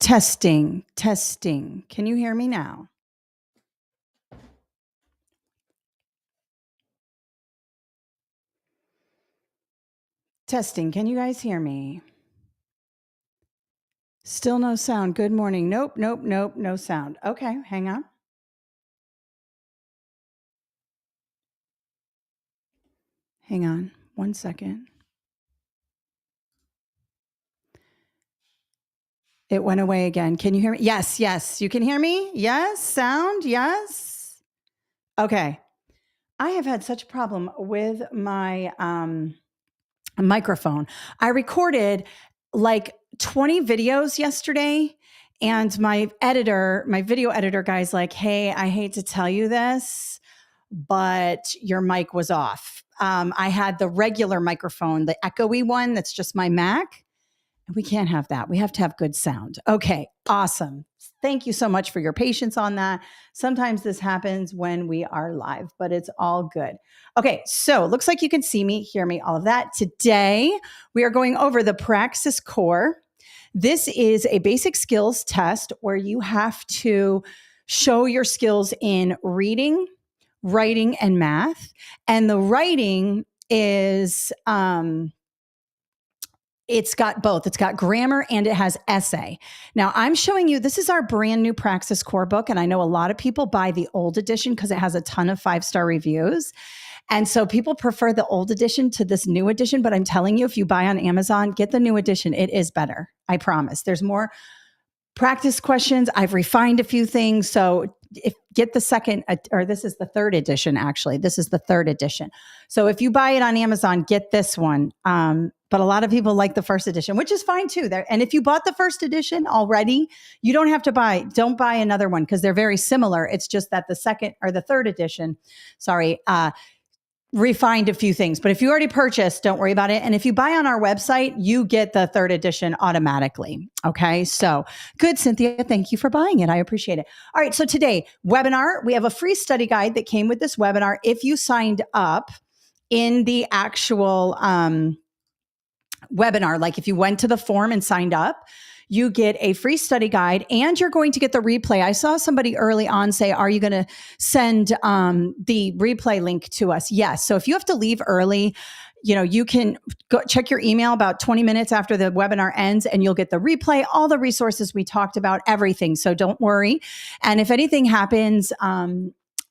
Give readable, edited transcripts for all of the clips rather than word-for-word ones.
Testing, testing. Can you hear me now? Testing. Can you guys hear me? Still no sound. Good morning. Nope, nope, nope, no sound. Okay, hang on. Hang on 1 second. It went away again. Can you hear me? Yes, yes. You can hear me? Yes. Sound? Yes. Okay. I have had such a problem with my microphone. I recorded like 20 videos yesterday, and my video editor guy's like, "Hey, I hate to tell you this, but your mic was off." I had the regular microphone, the echoey one that's just my Mac. We can't have that. We have to have good sound. Okay, awesome. Thank you so much for your patience on that. Sometimes this happens when we are live, but it's all good. Okay, so it looks like you can see me, hear me, all of that. Today, we are going over the Praxis core. This is a basic skills test where you have to show your skills in reading, writing, and math. And the writing is it's got both. It's got grammar and it has essay. Now I'm showing you, this is our brand new Praxis core book. And I know a lot of people buy the old edition because it has a ton of 5-star reviews. And so people prefer the old edition to this new edition. But I'm telling you, if you buy on Amazon, get the new edition. It is better. I promise. There's more practice questions. I've refined a few things. So get the second, or this is the third edition, actually. This is the third edition. So if you buy it on Amazon, get this one. But a lot of people like the first edition, which is fine too. And if you bought the first edition already, you don't have to don't buy another one because they're very similar. It's just that the second or the third edition, refined a few things. But if you already purchased, don't worry about it. And if you buy on our website, you get the third edition automatically. Okay. So good, Cynthia. Thank you for buying it. I appreciate it. All right. So today, webinar, we have a free study guide that came with this webinar. If you signed up in the actual webinar, like if you went to the form and signed up, you get a free study guide and you're going to get the replay. I saw somebody early on say, are you going to send the replay link to us? Yes. So if you have to leave early, you can go check your email about 20 minutes after the webinar ends and you'll get the replay, all the resources we talked about, everything. So don't worry. And if anything happens,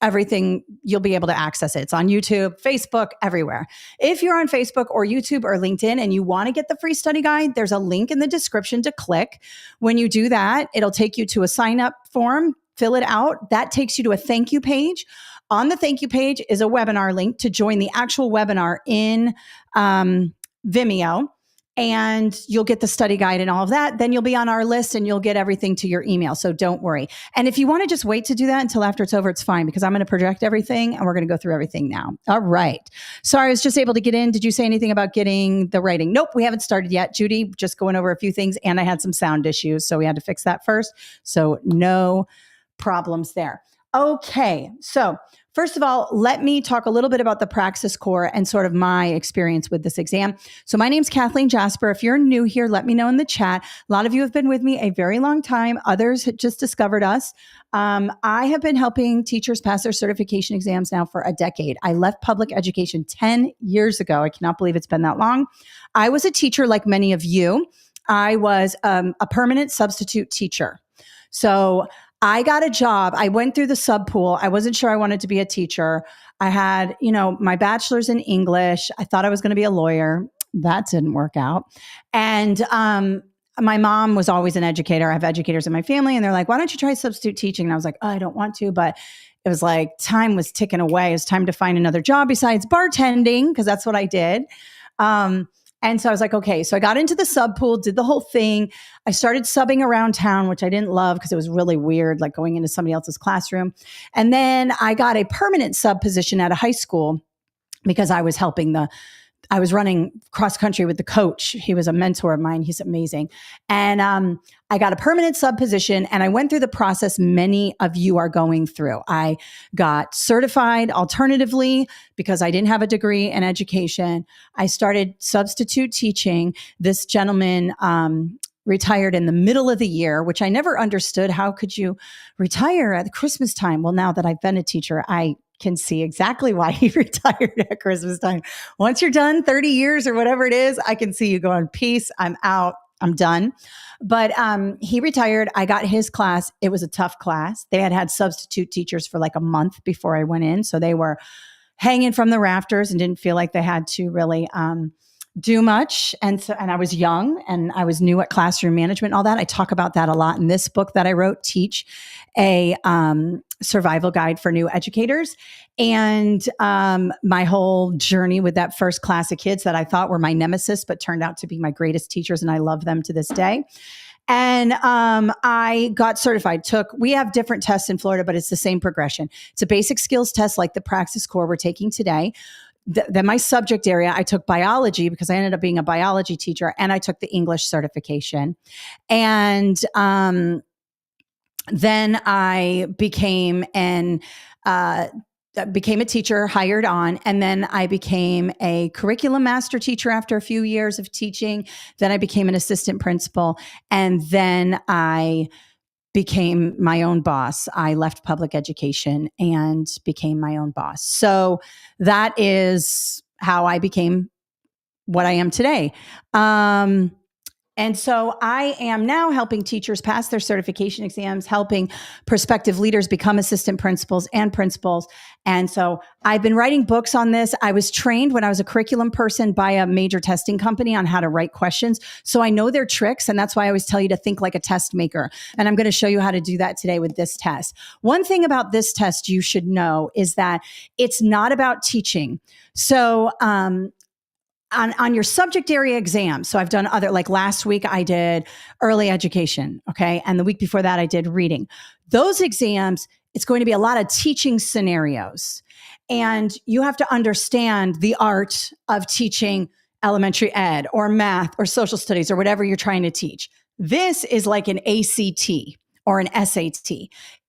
everything, you'll be able to access it. It's on YouTube, Facebook, everywhere. If you're on Facebook or YouTube or LinkedIn and you want to get the free study guide, there's a link in the description to click. When you do that, it'll take you to a sign up form, fill it out. That takes you to a thank you page. On the thank you page is a webinar link to join the actual webinar in Vimeo. And you'll get the study guide and all of that. Then you'll be on our list and you'll get everything to your email. So don't worry. And if you want to just wait to do that until after it's over, it's fine because I'm going to project everything and we're going to go through everything now. All right. Sorry, I was just able to get in. Did you say anything about getting the writing? Nope, we haven't started yet. Judy, just going over a few things and I had some sound issues. So we had to fix that first. So no problems there. Okay. So first of all, let me talk a little bit about the Praxis core and sort of my experience with this exam. So my name's Kathleen Jasper. If you're new here, let me know in the chat. A lot of you have been with me a very long time. Others had just discovered us. I have been helping teachers pass their certification exams now for a decade. I left public education 10 years ago. I cannot believe it's been that long. I was a teacher like many of you. I was a permanent substitute teacher. So I got a job. I went through the sub pool. I wasn't sure I wanted to be a teacher. I had, my bachelor's in English. I thought I was going to be a lawyer. That didn't work out. And my mom was always an educator. I have educators in my family and they're like, why don't you try substitute teaching? And I was like, oh, I don't want to, but it was like time was ticking away. It was time to find another job besides bartending because that's what I did. And so I was like, okay, so I got into the sub pool, did the whole thing. I started subbing around town, which I didn't love because it was really weird, like going into somebody else's classroom. And then I got a permanent sub position at a high school because I was I was running cross country with the coach. He was a mentor of mine. He's amazing. And I got a permanent sub position and I went through the process many of you are going through. I got certified alternatively because I didn't have a degree in education. I started substitute teaching. This gentleman retired in the middle of the year, which I never understood. How could you retire at Christmas time? Well, now that I've been a teacher, I can see exactly why he retired at Christmas time. Once you're done 30 years or whatever it is, I can see you going, peace, I'm out, I'm done. But he retired. I got his class. It was a tough class. They had substitute teachers for like a month before I went in. So they were hanging from the rafters and didn't feel like they had to really do much. And I was young and I was new at classroom management and all that. I talk about that a lot in this book that I wrote, Teach, a survival guide for new educators. And my whole journey with that first class of kids that I thought were my nemesis, but turned out to be my greatest teachers. And I love them to this day. And I got certified. We have different tests in Florida, but it's the same progression. It's a basic skills test like the Praxis core we're taking today. Then my subject area, I took biology because I ended up being a biology teacher, and I took the English certification. And then I became a teacher, hired on, and then I became a curriculum master teacher after a few years of teaching. Then I became an assistant principal, and then I became my own boss. I left public education and became my own boss. So that is how I became what I am today. And so I am now helping teachers pass their certification exams, helping prospective leaders become assistant principals and principals. And so I've been writing books on this. I was trained when I was a curriculum person by a major testing company on how to write questions. So I know their tricks. And that's why I always tell you to think like a test maker. And I'm going to show you how to do that today with this test. One thing about this test you should know is that it's not about teaching. So, on your subject area exam. So I've done other, like last week I did early education. Okay. And the week before that I did reading. Those exams, it's going to be a lot of teaching scenarios. And you have to understand the art of teaching elementary ed or math or social studies or whatever you're trying to teach. This is like an ACT or an SAT.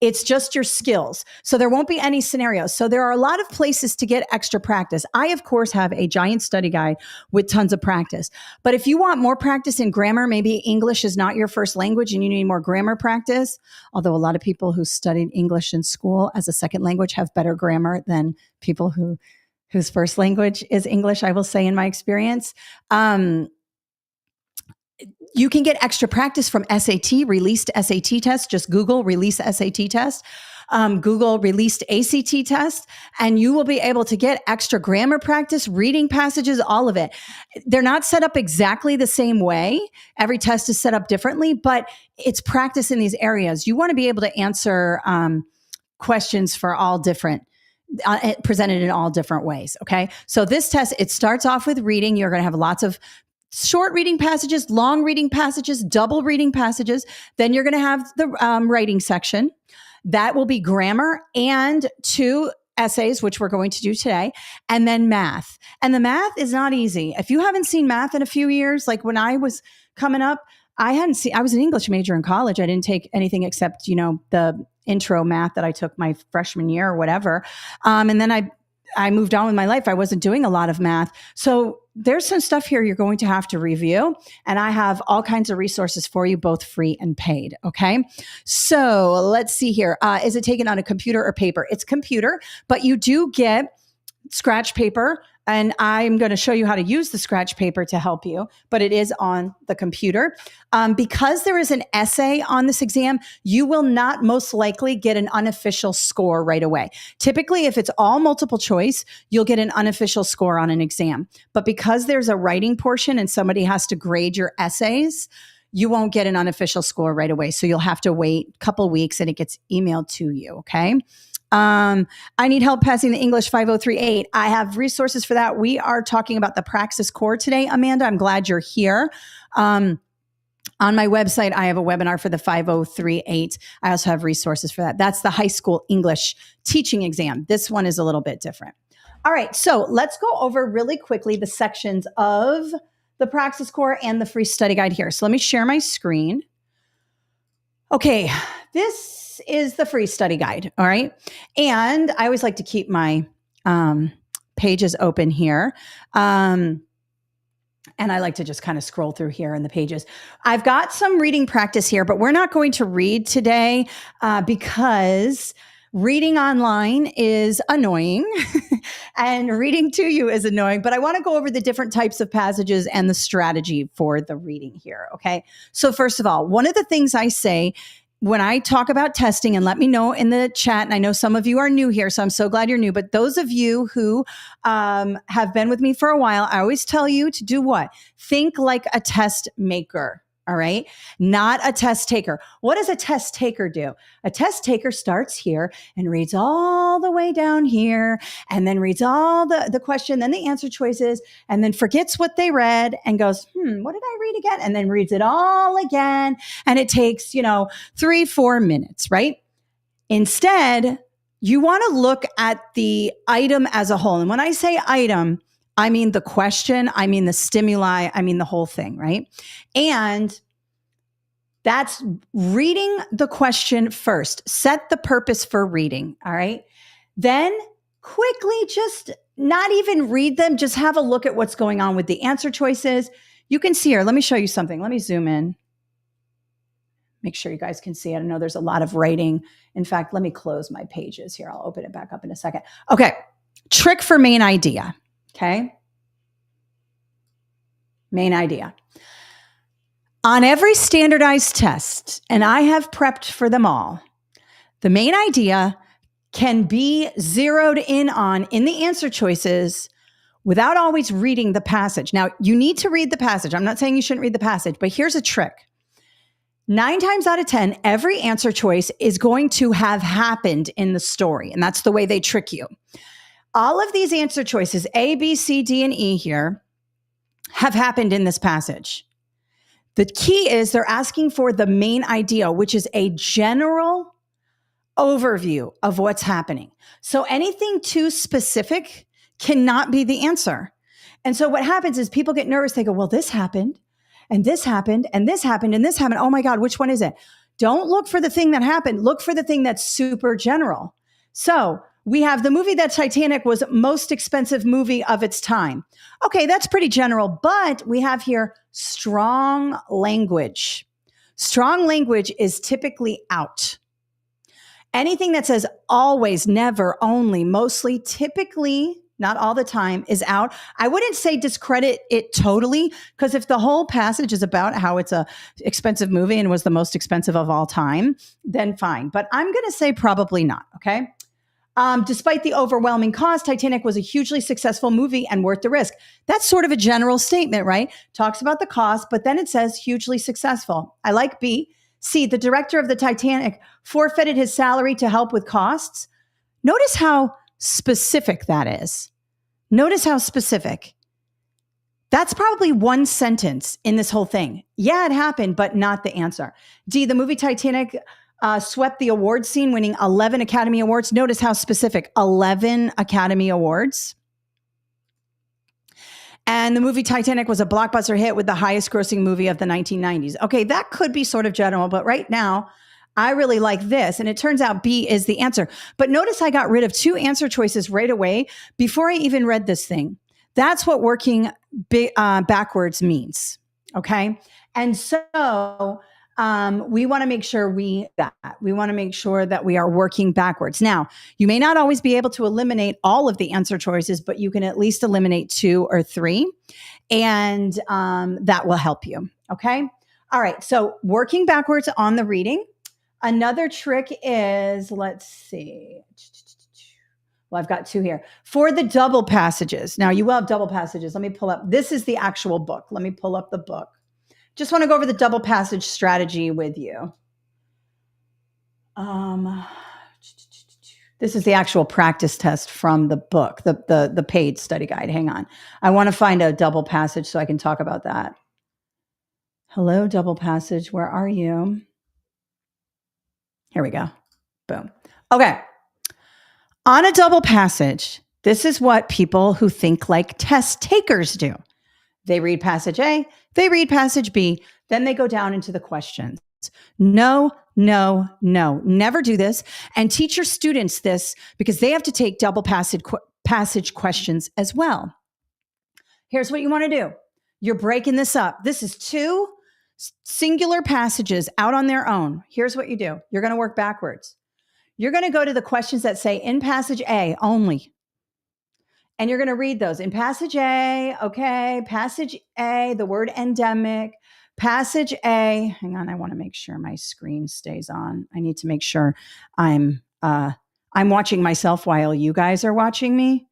It's just your skills. So there won't be any scenarios. So there are a lot of places to get extra practice. I, of course, have a giant study guide with tons of practice. But if you want more practice in grammar, maybe English is not your first language and you need more grammar practice, although a lot of people who studied English in school as a second language have better grammar than people whose first language is English, I will say in my experience. You can get extra practice from SAT, released SAT test. Just Google release SAT test, Google released ACT test, and you will be able to get extra grammar practice, reading passages, all of it. They're not set up exactly the same way. Every test is set up differently, but it's practice in these areas. You want to be able to answer questions for all different presented in all different ways. Okay. So this test, it starts off with reading. You're going to have lots of short reading passages, long reading passages, double reading passages. Then you're going to have the writing section. That will be grammar and 2 essays, which we're going to do today, and then math. And the math is not easy. If you haven't seen math in a few years, like when I was coming up, I was an English major in college. I didn't take anything except, the intro math that I took my freshman year or whatever. And then I moved on with my life. I wasn't doing a lot of math. So there's some stuff here you're going to have to review. And I have all kinds of resources for you, both free and paid. Okay. So let's see here. Is it taken on a computer or paper? It's computer, but you do get scratch paper. And I'm going to show you how to use the scratch paper to help you, but it is on the computer. Because there is an essay on this exam, you will not most likely get an unofficial score right away. Typically, if it's all multiple choice, you'll get an unofficial score on an exam. But because there's a writing portion and somebody has to grade your essays, you won't get an unofficial score right away. So you'll have to wait a couple weeks and it gets emailed to you, okay? I need help passing the English 5038. I have resources for that. We are talking about the Praxis core today, Amanda. I'm glad you're here. On my website, I have a webinar for the 5038. I also have resources for that. That's the high school English teaching exam. This one is a little bit different. All right, so let's go over really quickly the sections of the Praxis core and the free study guide here. So let me share my screen. Okay, this is the free study guide. All right. And I always like to keep my pages open here. And I like to just kind of scroll through here in the pages. I've got some reading practice here, but we're not going to read today because reading online is annoying and reading to you is annoying. But I want to go over the different types of passages and the strategy for the reading here. Okay. So first of all, one of the things I say when I talk about testing, and let me know in the chat, and I know some of you are new here, so I'm so glad you're new, but those of you who have been with me for a while, I always tell you to do what? Think like a test maker. All right. Not a test taker. What does a test taker do? A test taker starts here and reads all the way down here and then reads all the question, then the answer choices, and then forgets what they read and goes, what did I read again? And then reads it all again. And it takes, 3-4 minutes, right? Instead, you want to look at the item as a whole. And when I say item, I mean the question, I mean the stimuli, I mean the whole thing, right? And that's reading the question first. Set the purpose for reading, all right? Then quickly just not even read them, just have a look at what's going on with the answer choices. You can see here, let me show you something. Let me zoom in. Make sure you guys can see it. I know there's a lot of writing. In fact, let me close my pages here. I'll open it back up in a second. Okay, trick for main idea. Okay. Main idea. On every standardized test, and I have prepped for them all, the main idea can be zeroed in on in the answer choices without always reading the passage. Now, you need to read the passage. I'm not saying you shouldn't read the passage, but here's a trick. 9 times out of 10, every answer choice is going to have happened in the story, and that's the way they trick you. All of these answer choices, A, B, C, D, and E here, have happened in this passage. The key is they're asking for the main idea, which is a general overview of what's happening. So anything too specific cannot be the answer. And so what happens is people get nervous. They go, well, this happened, and this happened, and this happened, and this happened. Oh my God, which one is it? Don't look for the thing that happened. Look for the thing that's super general. So we have the movie that Titanic was most expensive movie of its time. Okay, that's pretty general, but we have here strong language. Strong language is typically out. Anything that says always, never, only, mostly, typically, not all the time, is out. I wouldn't say discredit it totally, because if the whole passage is about how it's a expensive movie and was the most expensive of all time, then fine. But I'm going to say probably not, okay? Despite the overwhelming cost, Titanic was a hugely successful movie and worth the risk. That's sort of a general statement, right? Talks about the cost, but then it says hugely successful. I like B. C, the director of the Titanic forfeited his salary to help with costs. Notice how specific that is. Notice how specific. That's probably one sentence in this whole thing. Yeah, it happened, but not the answer. D, the movie Titanic swept the award scene, winning 11 Academy Awards. Notice how specific, 11 Academy Awards. And the movie Titanic was a blockbuster hit with the highest grossing movie of the 1990s. Okay, that could be sort of general, but right now, I really like this. And it turns out B is the answer. But notice I got rid of 2 answer choices right away before I even read this thing. That's what working backwards means. Okay. And so we want to make sure we want to make sure that we are working backwards. Now, you may not always be able to eliminate all of the answer choices, but you can at least eliminate 2 or 3, and that will help you. Okay. All right. So working backwards on the reading. Another trick is, let's see. Well, I've got 2 here. For the double passages. Now, you will have double passages. Let me pull up. This is the actual book. Let me pull up the book. Just want to go over the double passage strategy with you. This is the actual practice test from the book, the paid study guide. Hang on. I want to find a double passage so I can talk about that. Hello, double passage. Where are you? Here we go. Boom. Okay. On a double passage, this is what people who think like test takers do. They read passage A, they read passage B, then they go down into the questions. No, no, no, never do this. And teach your students this because they have to take double passage questions as well. Here's what you want to do. You're breaking this up. This is two singular passages out on their own. Here's what you do. You're going to work backwards. You're going to go to the questions that say in passage A only. And you're going to read those in passage A. Okay. Passage A, the word endemic. Passage A. Hang on. I want to make sure my screen stays on. I need to make sure I'm watching myself while you guys are watching me,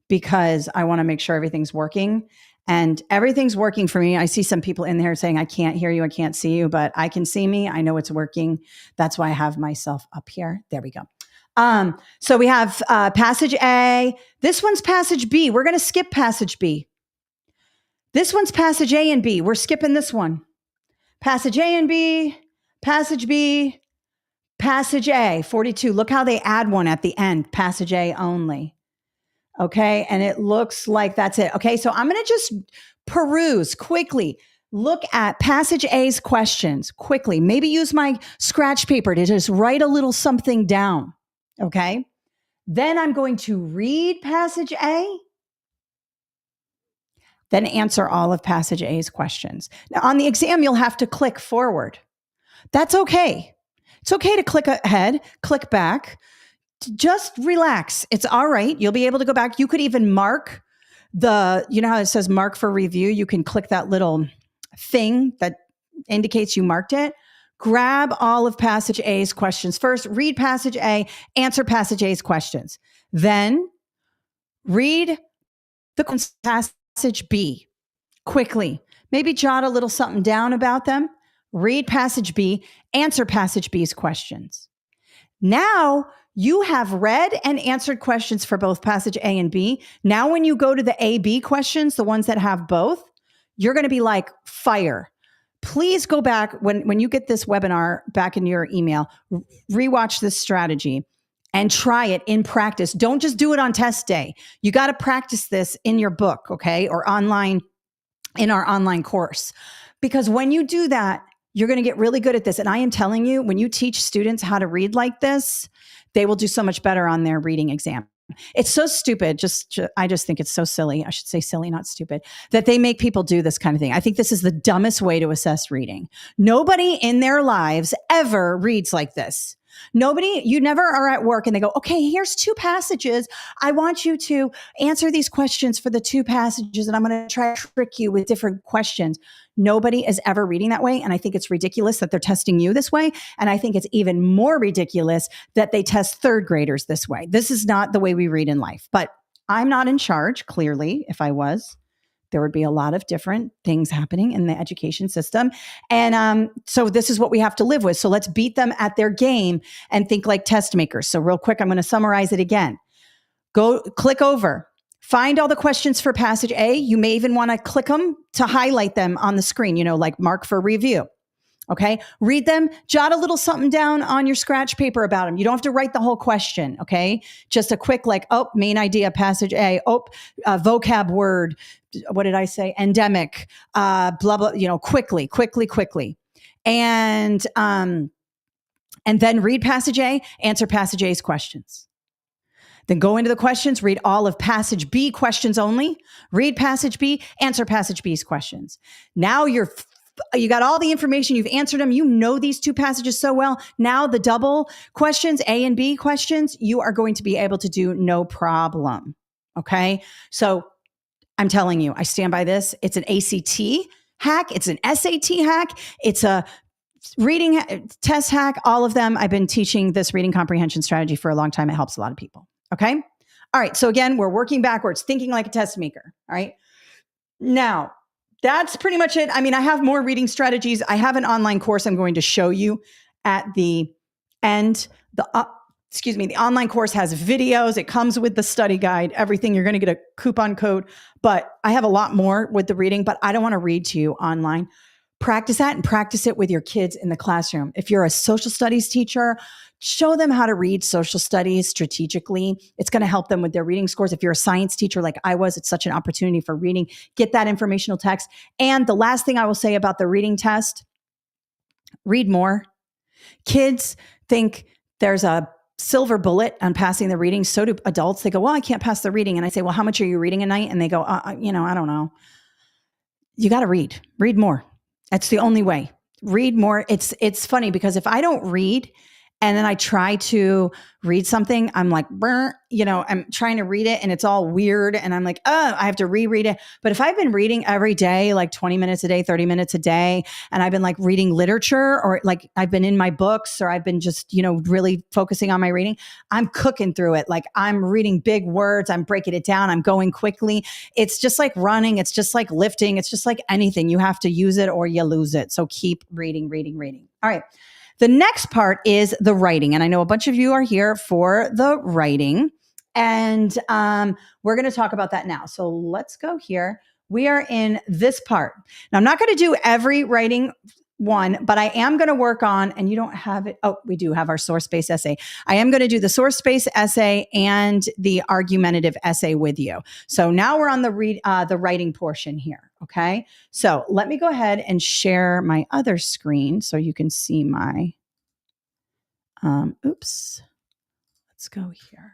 because I want to make sure everything's working. And everything's working for me. I see some people in there saying, I can't hear you, I can't see you, but I can see me. I know it's working. That's why I have myself up here. There we go. So we have passage A. This one's passage B. We're going to skip passage B. This one's passage A and B. We're skipping this one. Passage A and B, passage B, passage A, 42. Look how they add one at the end, passage A only. Okay. And it looks like that's it. Okay. So I'm going to just peruse quickly. Look at passage A's questions quickly. Maybe use my scratch paper to just write a little something down. Okay. Then I'm going to read passage A, then answer all of passage A's questions. Now on the exam, you'll have to click forward. That's okay. It's okay to click ahead, click back. Just relax. It's all right. You'll be able to go back. You could even mark you know how it says mark for review? You can click that little thing that indicates you marked it. Grab all of passage A's questions first, read passage A, answer passage A's questions. Then read the passage B quickly. Maybe jot a little something down about them. Read passage B, answer passage B's questions. Now you have read and answered questions for both passage A and B. Now, when you go to the A-B questions, the ones that have both, you're going to be like fire. Please go back when you get this webinar back in your email, rewatch this strategy and try it in practice. Don't just do it on test day. You got to practice this in your book, okay? Or online in our online course. Because when you do that, you're going to get really good at this. And I am telling you, when you teach students how to read like this, they will do so much better on their reading exam. It's so stupid. I just think it's so silly. I should say silly, not stupid, that they make people do this kind of thing. I think this is the dumbest way to assess reading. Nobody in their lives ever reads like this. You never are at work and they go, okay, here's two passages. I want you to answer these questions for the two passages, and I'm going to try to trick you with different questions. Nobody is ever reading that way. And I think it's ridiculous that they're testing you this way. And I think it's even more ridiculous that they test third graders this way. This is not the way we read in life. But I'm not in charge, clearly. If I was, there would be a lot of different things happening in the education system. And so this is what we have to live with. So let's beat them at their game and think like test makers. So real quick, I'm going to summarize it again. Go click over. Find all the questions for passage A. You may even want to click them to highlight them on the screen, like mark for review. Okay. Read them, jot a little something down on your scratch paper about them. You don't have to write the whole question. Okay. Just a quick, main idea, passage A, vocab word. What did I say? Endemic, blah, blah, quickly. And then read passage A, answer passage A's questions. Then go into the questions, read all of passage B questions only, read passage B, answer passage B's questions. Now you got all the information, you've answered them, you know these two passages so well. Now the double questions, A and B questions, you are going to be able to do no problem. Okay? So I'm telling you, I stand by this. It's an ACT hack, it's an SAT hack, it's a reading test hack, all of them. I've been teaching this reading comprehension strategy for a long time. It helps a lot of people. Okay. All right. So again, we're working backwards, thinking like a test maker. All right. Now that's pretty much it. I mean, I have more reading strategies. I have an online course I'm going to show you at the end. The online course has videos. It comes with the study guide, everything. You're going to get a coupon code, but I have a lot more with the reading, but I don't want to read to you online. Practice that and practice it with your kids in the classroom. If you're a social studies teacher, show them how to read social studies strategically. It's going to help them with their reading scores. If you're a science teacher like I was, it's such an opportunity for reading. Get that informational text. And the last thing I will say about the reading test, read more. Kids think there's a silver bullet on passing the reading. So do adults. They go, well, I can't pass the reading. And I say, well, how much are you reading a night? And they go, I don't know. you got to read more. That's the only way. Read more. It's funny because if I don't read and then I try to read something, I'm like, I'm trying to read it and it's all weird. And I'm like, I have to reread it. But if I've been reading every day, like 20 minutes a day, 30 minutes a day, and I've been like reading literature, or like I've been in my books, or I've been just, really focusing on my reading, I'm cooking through it. Like I'm reading big words. I'm breaking it down. I'm going quickly. It's just like running. It's just like lifting. It's just like anything. You have to use it or you lose it. So keep reading. All right. The next part is the writing. And I know a bunch of you are here for the writing. And we're going to talk about that now. So let's go here. We are in this part. Now, I'm not going to do every writing one, but I am going to work on, and you don't have it. Oh, we do have our source-based essay. I am going to do the source-based essay and the argumentative essay with you. So now we're on the writing portion here. Okay. So let me go ahead and share my other screen so you can see my, let's go here.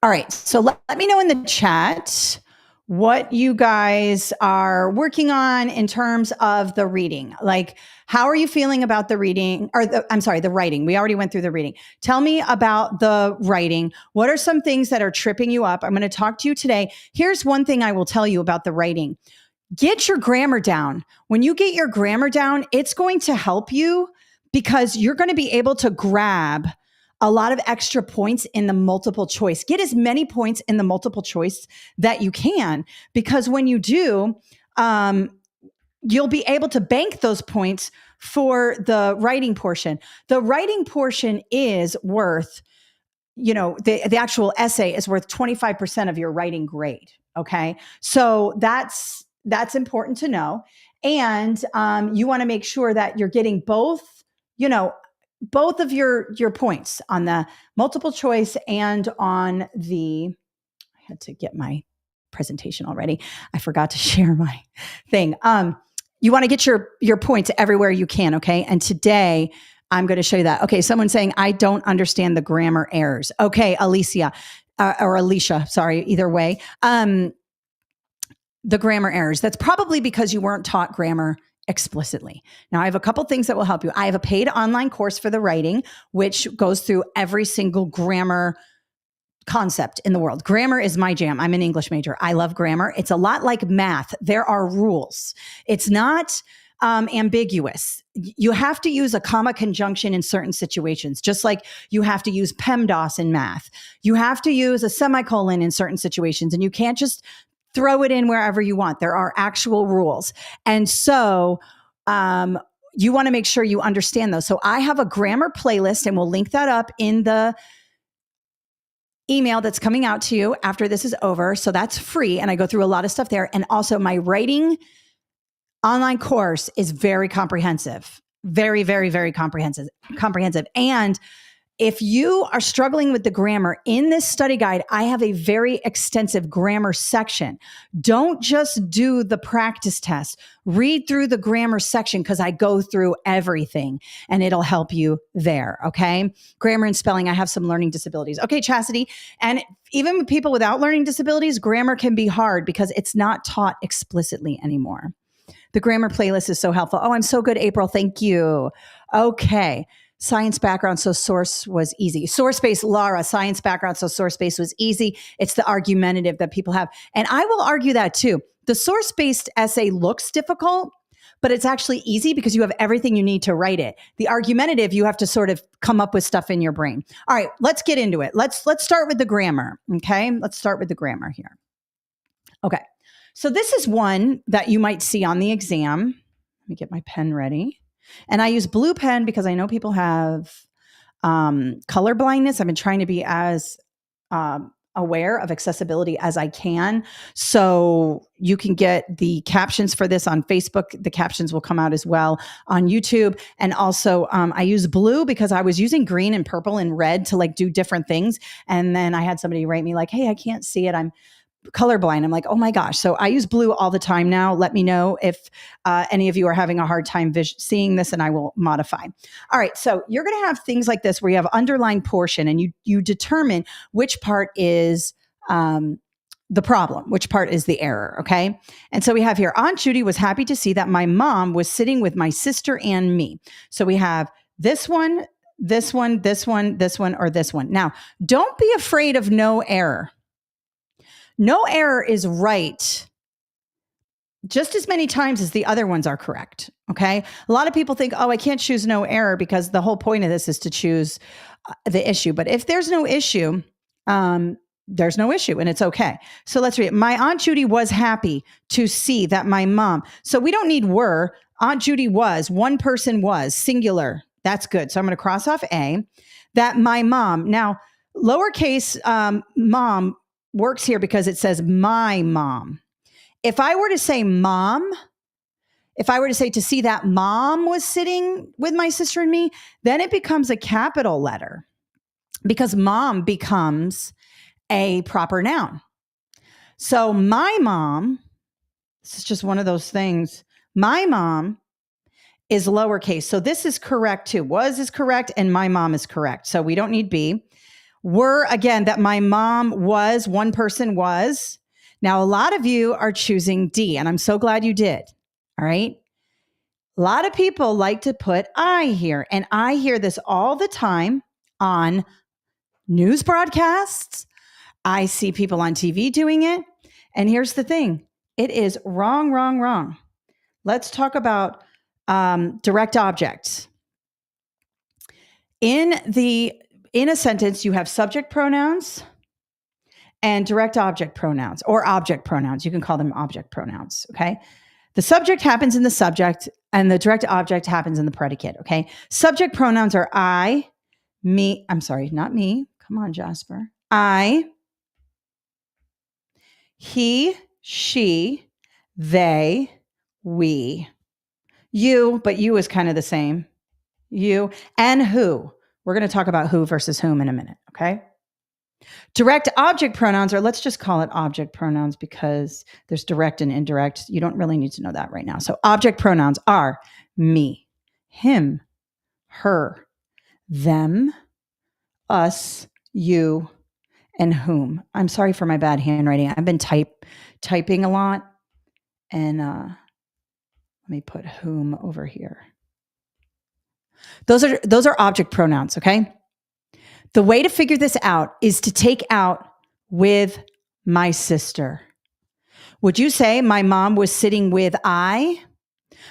All right. So let me know in the chat what you guys are working on in terms of the reading. Like, how are you feeling about the reading or the writing? We already went through the reading. Tell me about the writing. What are some things that are tripping you up? I'm going to talk to you today. Here's one thing I will tell you about the writing. Get your grammar down. When you get your grammar down, it's going to help you because you're going to be able to grab a lot of extra points in the multiple choice. Get as many points in the multiple choice that you can, because when you do, you'll be able to bank those points for the writing portion. The writing portion is worth, the actual essay is worth 25% of your writing grade. Okay. So that's important to know. And you want to make sure that you're getting both of your points on the multiple choice and on the, I had to get my presentation already. I forgot to share my thing. You want to get your points everywhere you can. Okay. And today I'm going to show you that. Okay. Someone's saying, I don't understand the grammar errors. Okay. Alicia, sorry, either way. The grammar errors. That's probably because you weren't taught grammar explicitly. Now, I have a couple things that will help you. I have a paid online course for the writing, which goes through every single grammar concept in the world. Grammar is my jam. I'm an English major. I love grammar. It's a lot like math. There are rules. It's not ambiguous. You have to use a comma conjunction in certain situations, just like you have to use PEMDAS in math. You have to use a semicolon in certain situations, and you can't just throw it in wherever you want. There are actual rules. And so you want to make sure you understand those. So I have a grammar playlist, and we'll link that up in the email that's coming out to you after this is over. So that's free. And I go through a lot of stuff there. And also my writing online course is very comprehensive, very, very, very comprehensive. And if you are struggling with the grammar, in this study guide, I have a very extensive grammar section. Don't just do the practice test. Read through the grammar section because I go through everything and it'll help you there, okay? Grammar and spelling, I have some learning disabilities. Okay, Chastity. And even with people without learning disabilities, grammar can be hard because it's not taught explicitly anymore. The grammar playlist is so helpful. Oh, I'm so good, April. Thank you. Okay. Science background, so source was easy. Source-based, Laura, science background, so source-based was easy. It's the argumentative that people have. And I will argue that too. The source-based essay looks difficult, but it's actually easy because you have everything you need to write it. The argumentative, you have to sort of come up with stuff in your brain. All right, let's get into it. Let's start with the grammar, okay? Let's start with the grammar here. Okay, so this is one that you might see on the exam. Let me get my pen ready. And I use blue pen because I know people have color blindness. I've been trying to be as aware of accessibility as I can. So you can get the captions for this on Facebook. The captions will come out as well on YouTube. And also I use blue because I was using green and purple and red to like do different things. And then I had somebody write me like, hey, I can't see it. I'm colorblind. I'm like, oh my gosh. So I use blue all the time now. Let me know if any of you are having a hard time seeing this and I will modify. All right. So you're going to have things like this where you have underlined portion and you determine which part is the problem, which part is the error. Okay. And so we have here, Aunt Judy was happy to see that my mom was sitting with my sister and me. So we have this one, this one, this one, this one, or this one. Now, don't be afraid of no error. No error is right just as many times as the other ones are correct. Okay. A lot of people think, oh, I can't choose no error because the whole point of this is to choose the issue. But if there's no issue, there's no issue and it's okay. So let's read it. My Aunt Judy was happy to see that my mom. So we don't need were. Aunt Judy was, one person was, singular. That's good. So I'm going to cross off A. That my mom. Now, lowercase mom works here because it says my mom. If I were to say mom, if I were to say to see that mom was sitting with my sister and me, then it becomes a capital letter because mom becomes a proper noun. So my mom, this is just one of those things. My mom is lowercase. So this is correct too. Was is correct and my mom is correct. So we don't need B. Were, again, that my mom was, one person was. Now, a lot of you are choosing D, and I'm so glad you did. All right. A lot of people like to put I here, and I hear this all the time on news broadcasts. I see people on TV doing it. And here's the thing. It is wrong, wrong, wrong. Let's talk about direct objects. In a sentence, you have subject pronouns and direct object pronouns, or object pronouns. You can call them object pronouns, okay? The subject happens in the subject and the direct object happens in the predicate, okay? Subject pronouns are I, me, I'm sorry, not me. Come on, Jasper. I, he, she, they, we. You, but you is kind of the same. You and who. We're going to talk about who versus whom in a minute, okay? Direct object pronouns, or let's just call it object pronouns because there's direct and indirect. You don't really need to know that right now. So object pronouns are me, him, her, them, us, you, and whom. I'm sorry for my bad handwriting. I've been typing a lot. And let me put whom over here. Those are object pronouns, okay? The way to figure this out is to take out with my sister. Would you say my mom was sitting with I?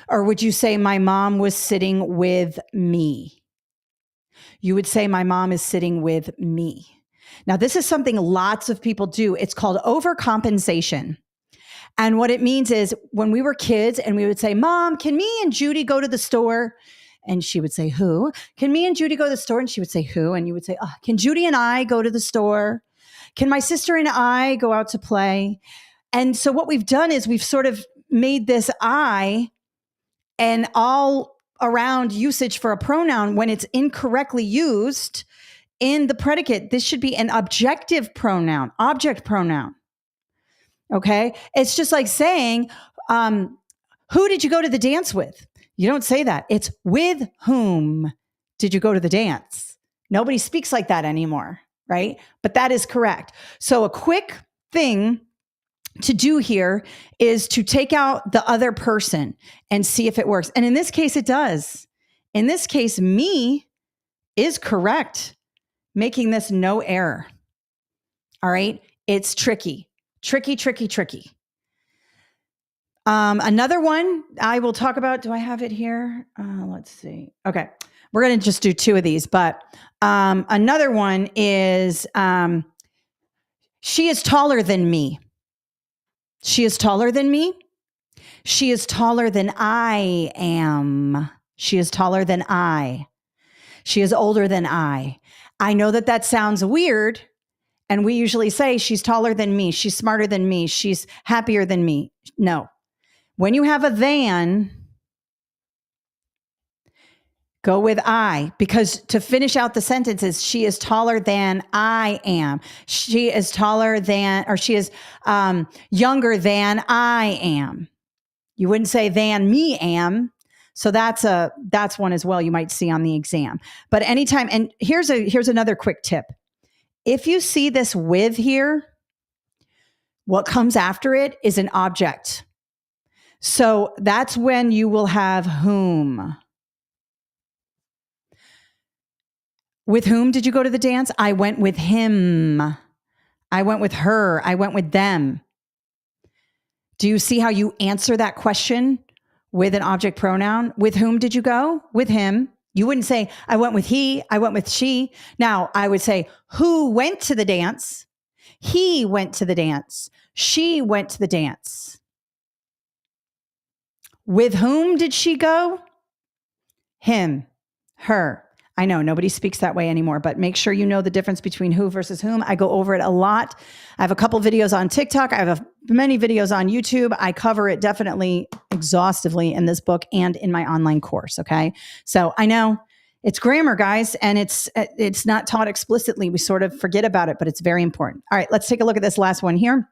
Or would you say my mom was sitting with me? You would say my mom is sitting with me. Now, this is something lots of people do. It's called overcompensation. And what it means is when we were kids and we would say, Mom, can me and Judy go to the store? And she would say, who? Can me and Judy go to the store? And she would say, who? And you would say, oh, can Judy and I go to the store? Can my sister and I go out to play? And so what we've done is we've sort of made this I an all around usage for a pronoun when it's incorrectly used in the predicate. This should be an objective pronoun, object pronoun. Okay. It's just like saying, who did you go to the dance with? You don't say that. It's with whom did you go to the dance? Nobody speaks like that anymore, right? But that is correct. So a quick thing to do here is to take out the other person and see if it works. And in this case, it does. In this case, me is correct, making this no error. All right. It's tricky. Tricky. Another one I will talk about. Do I have it here? Let's see. Okay. We're going to just do two of these, but another one is she is taller than me. She is taller than me. She is taller than I am. She is taller than I. She is older than I. I know that sounds weird. And we usually say she's taller than me. She's smarter than me. She's happier than me. No. When you have a than, go with I, because to finish out the sentences, she is taller than I am. She is taller than, or she is younger than I am. You wouldn't say than me am. So that's one as well you might see on the exam. But anytime, and here's another quick tip. If you see this with here, What comes after it is an object. So that's when you will have whom. With whom did you go to the dance? I went with him. I went with her. I went with them. Do you see how you answer that question with an object pronoun? With whom did you go? With him. You wouldn't say, I went with he, I went with she. Now, I would say, who went to the dance? He went to the dance. She went to the dance. With whom did she go? Him, her. I know nobody speaks that way anymore, but make sure you know the difference between who versus whom. I go over it a lot. I have a couple videos on TikTok. I have many videos on YouTube. I cover it definitely exhaustively in this book and in my online course. Okay. So I know it's grammar, guys, and it's not taught explicitly. We sort of forget about it, but it's very important. All right, let's take a look at this last one here.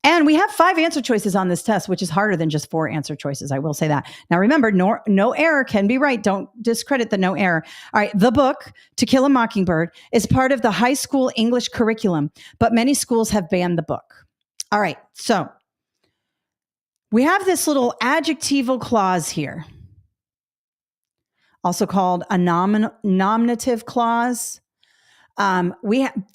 And we have 5 answer choices on this test, which is harder than just 4 answer choices. I will say that. Now, remember, no error can be right. Don't discredit the no error. All right. The book, To Kill a Mockingbird, is part of the high school English curriculum, but many schools have banned the book. All right. So we have this little adjectival clause here, also called a nominative clause.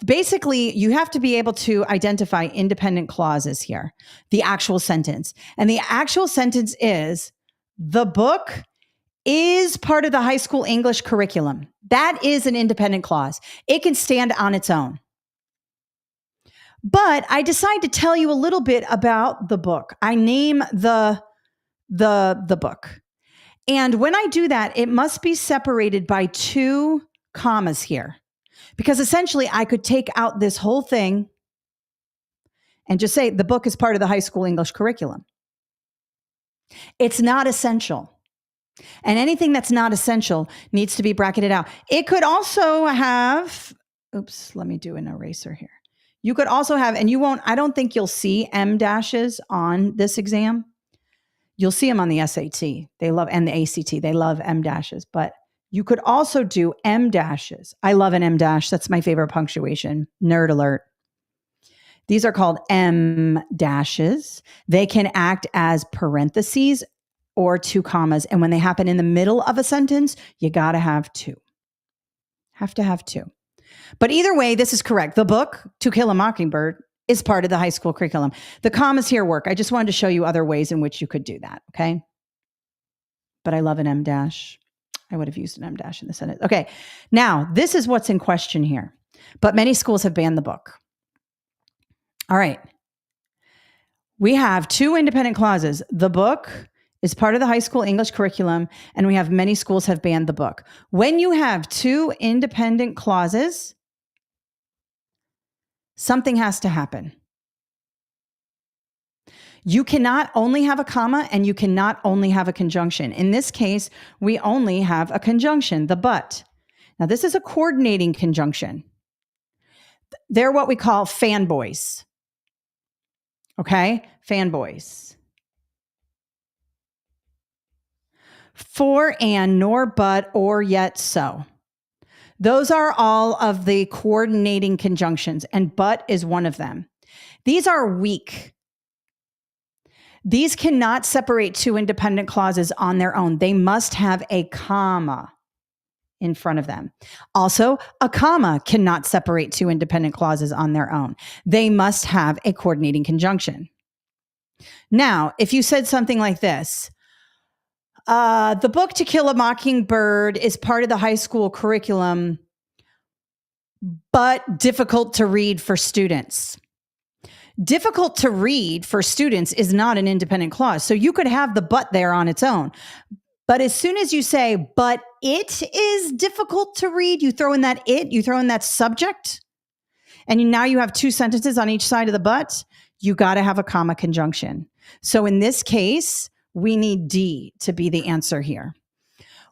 Basically, you have to be able to identify independent clauses here, the actual sentence. And the actual sentence is, the book is part of the high school English curriculum. That is an independent clause. It can stand on its own. But I decide to tell you a little bit about the book. I name the book. And when I do that, it must be separated by 2 commas here. Because essentially, I could take out this whole thing and just say the book is part of the high school English curriculum. It's not essential. And anything that's not essential needs to be bracketed out. It could also have, let me do an eraser here. You could also have, and I don't think you'll see M dashes on this exam. You'll see them on the SAT. And the ACT. They love M dashes, but you could also do M dashes. I love an M dash. That's my favorite punctuation. Nerd alert. These are called M dashes. They can act as parentheses or 2 commas. And when they happen in the middle of a sentence, you got to have 2. Have to have 2. But either way, this is correct. The book, To Kill a Mockingbird, is part of the high school curriculum. The commas here work. I just wanted to show you other ways in which you could do that. Okay. But I love an M dash. I would have used an M dash in the sentence. Okay. Now, this is what's in question here. But many schools have banned the book. All right. We have 2 independent clauses. The book is part of the high school English curriculum, and we have many schools have banned the book. When you have 2 independent clauses, something has to happen. You cannot only have a comma and you cannot only have a conjunction. In this case, we only have a conjunction, the but. Now, this is a coordinating conjunction. They're what we call fanboys. Okay? Fanboys. For, and, nor, but, or, yet, so. Those are all of the coordinating conjunctions, and but is one of them. These are weak. These cannot separate 2 independent clauses on their own. They must have a comma in front of them. Also, a comma cannot separate 2 independent clauses on their own. They must have a coordinating conjunction. Now, if you said something like this, the book To Kill a Mockingbird is part of the high school curriculum, but difficult to read for students. Difficult to read for students is not an independent clause. So you could have the but there on its own. But as soon as you say, but it is difficult to read, you throw in that it, you throw in that subject, and now you have 2 sentences on each side of the but, you got to have a comma conjunction. So in this case, we need D to be the answer here.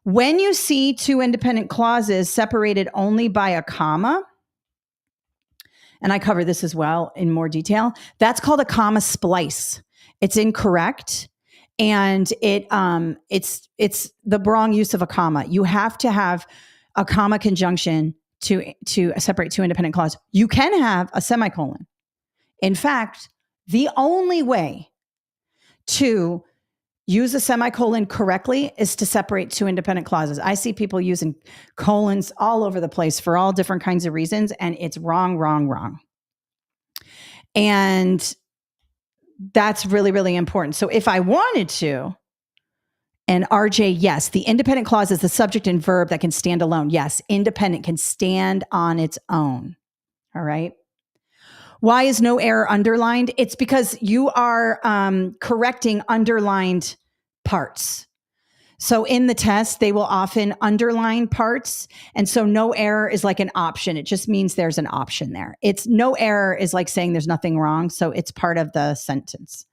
When you see 2 independent clauses separated only by a comma, and I cover this as well in more detail, that's called a comma splice. It's incorrect, and it's the wrong use of a comma. You have to have a comma conjunction to separate 2 independent clauses. You can have a semicolon In fact, the only way to use a semicolon correctly is to separate two independent clauses. I see people using colons all over the place for all different kinds of reasons, and it's wrong, wrong, wrong. And that's really, really important. So if I wanted to, and RJ, yes, the independent clause is the subject and verb that can stand alone. Yes, independent can stand on its own. All right. Why is no error underlined? It's because you are correcting underlined parts. So in the test, they will often underline parts. And so no error is like an option. It just means there's an option there. It's no error is like saying there's nothing wrong. So it's part of the sentence.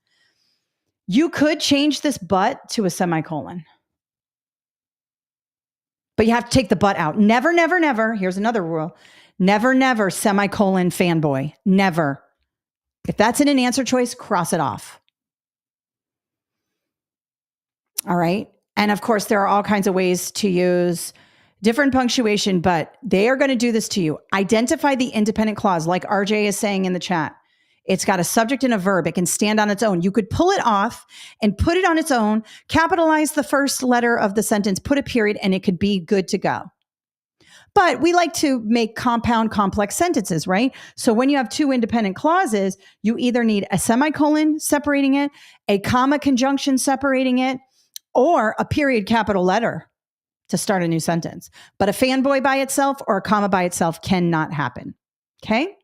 You could change this but to a semicolon, but you have to take the but out. Never, never, never. Here's another rule. Never, never semicolon fanboy. Never. If that's in an answer choice, cross it off. All right. And of course, there are all kinds of ways to use different punctuation, but they are going to do this to you. Identify the independent clause, like RJ is saying in the chat. It's got a subject and a verb. It can stand on its own. You could pull it off and put it on its own, capitalize the first letter of the sentence, put a period, and it could be good to go. But we like to make compound complex sentences, right? So when you have two independent clauses, you either need a semicolon separating it, a comma conjunction separating it, or a period capital letter to start a new sentence. But a fanboy by itself or a comma by itself cannot happen. Okay?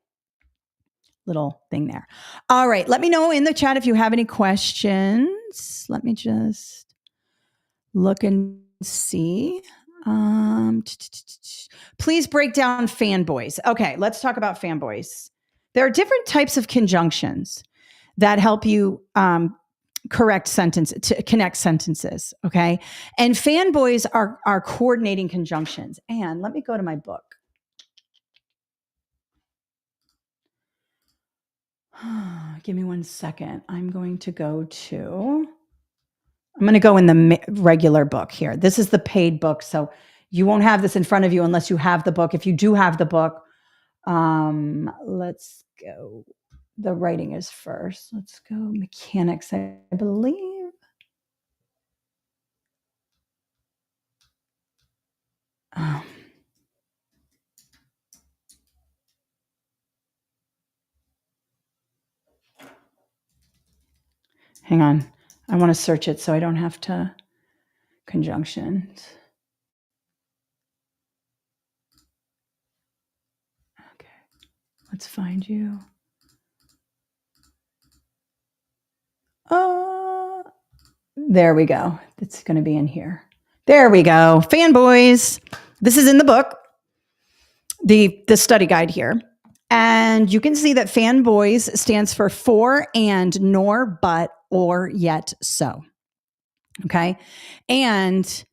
Little thing there. All right. Let me know in the chat if you have any questions. Let me just look and see. Please break down fanboys. Okay, let's talk about fanboys. There are different types of conjunctions that help you connect sentences. Okay, and fanboys are coordinating conjunctions. And let me go to my book. Give me 1 second. I'm going to go in the regular book here. This is the paid book, so you won't have this in front of you unless you have the book. If you do have the book, let's go. The writing is first. Let's go mechanics, I believe. Hang on. I want to search it so I don't have to conjunctions. Okay. Let's find you. There we go. It's going to be in here. There we go. Fanboys. This is in the book, the study guide here. And you can see that fanboys stands for and, nor, but, or, yet, so. Okay. And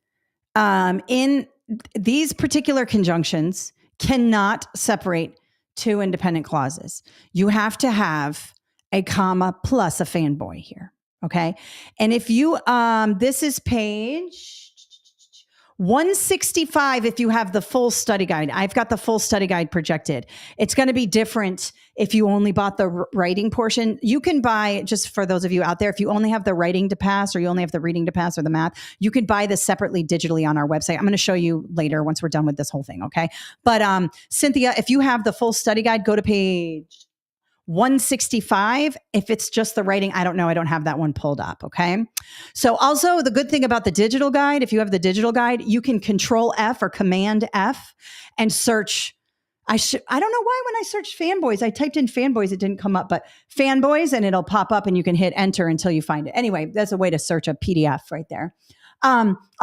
in these particular conjunctions cannot separate two independent clauses. You have to have a comma plus a fanboy here. Okay. And if you, this is page 165 if you have the full study guide. I've got the full study guide projected. It's going to be different if you only bought the writing portion. You can buy, just for those of you out there, if you only have the writing to pass or you only have the reading to pass or the math, you can buy this separately digitally on our website. I'm going to show you later once we're done with this whole thing, okay? But Cynthia, if you have the full study guide, go to page 165. If it's just the writing, I don't know. I don't have that one pulled up. Okay. So also the good thing about the digital guide, if you have the digital guide, you can Control F or Command F and search. I don't know why when I searched fanboys, I typed in fanboys, it didn't come up, but fanboys, and it'll pop up and you can hit enter until you find it. Anyway, that's a way to search a PDF right there.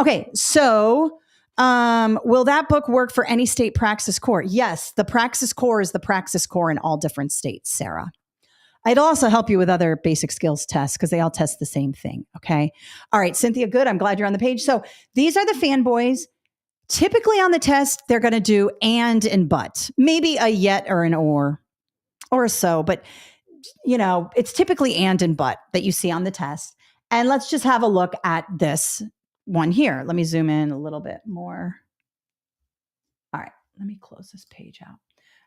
Okay. So will that book work for any state Praxis core? Yes, the Praxis core is the Praxis core in all different states, Sarah. It'll also help you with other basic skills tests because they all test the same thing. Okay. All right, Cynthia, good. I'm glad you're on the page. So these are the fanboys. Typically on the test, they're going to do and but, maybe a yet or an or a so, but you know, it's typically and but that you see on the test. And let's just have a look at this one here. Let me zoom in a little bit more. All right, let me close this page out.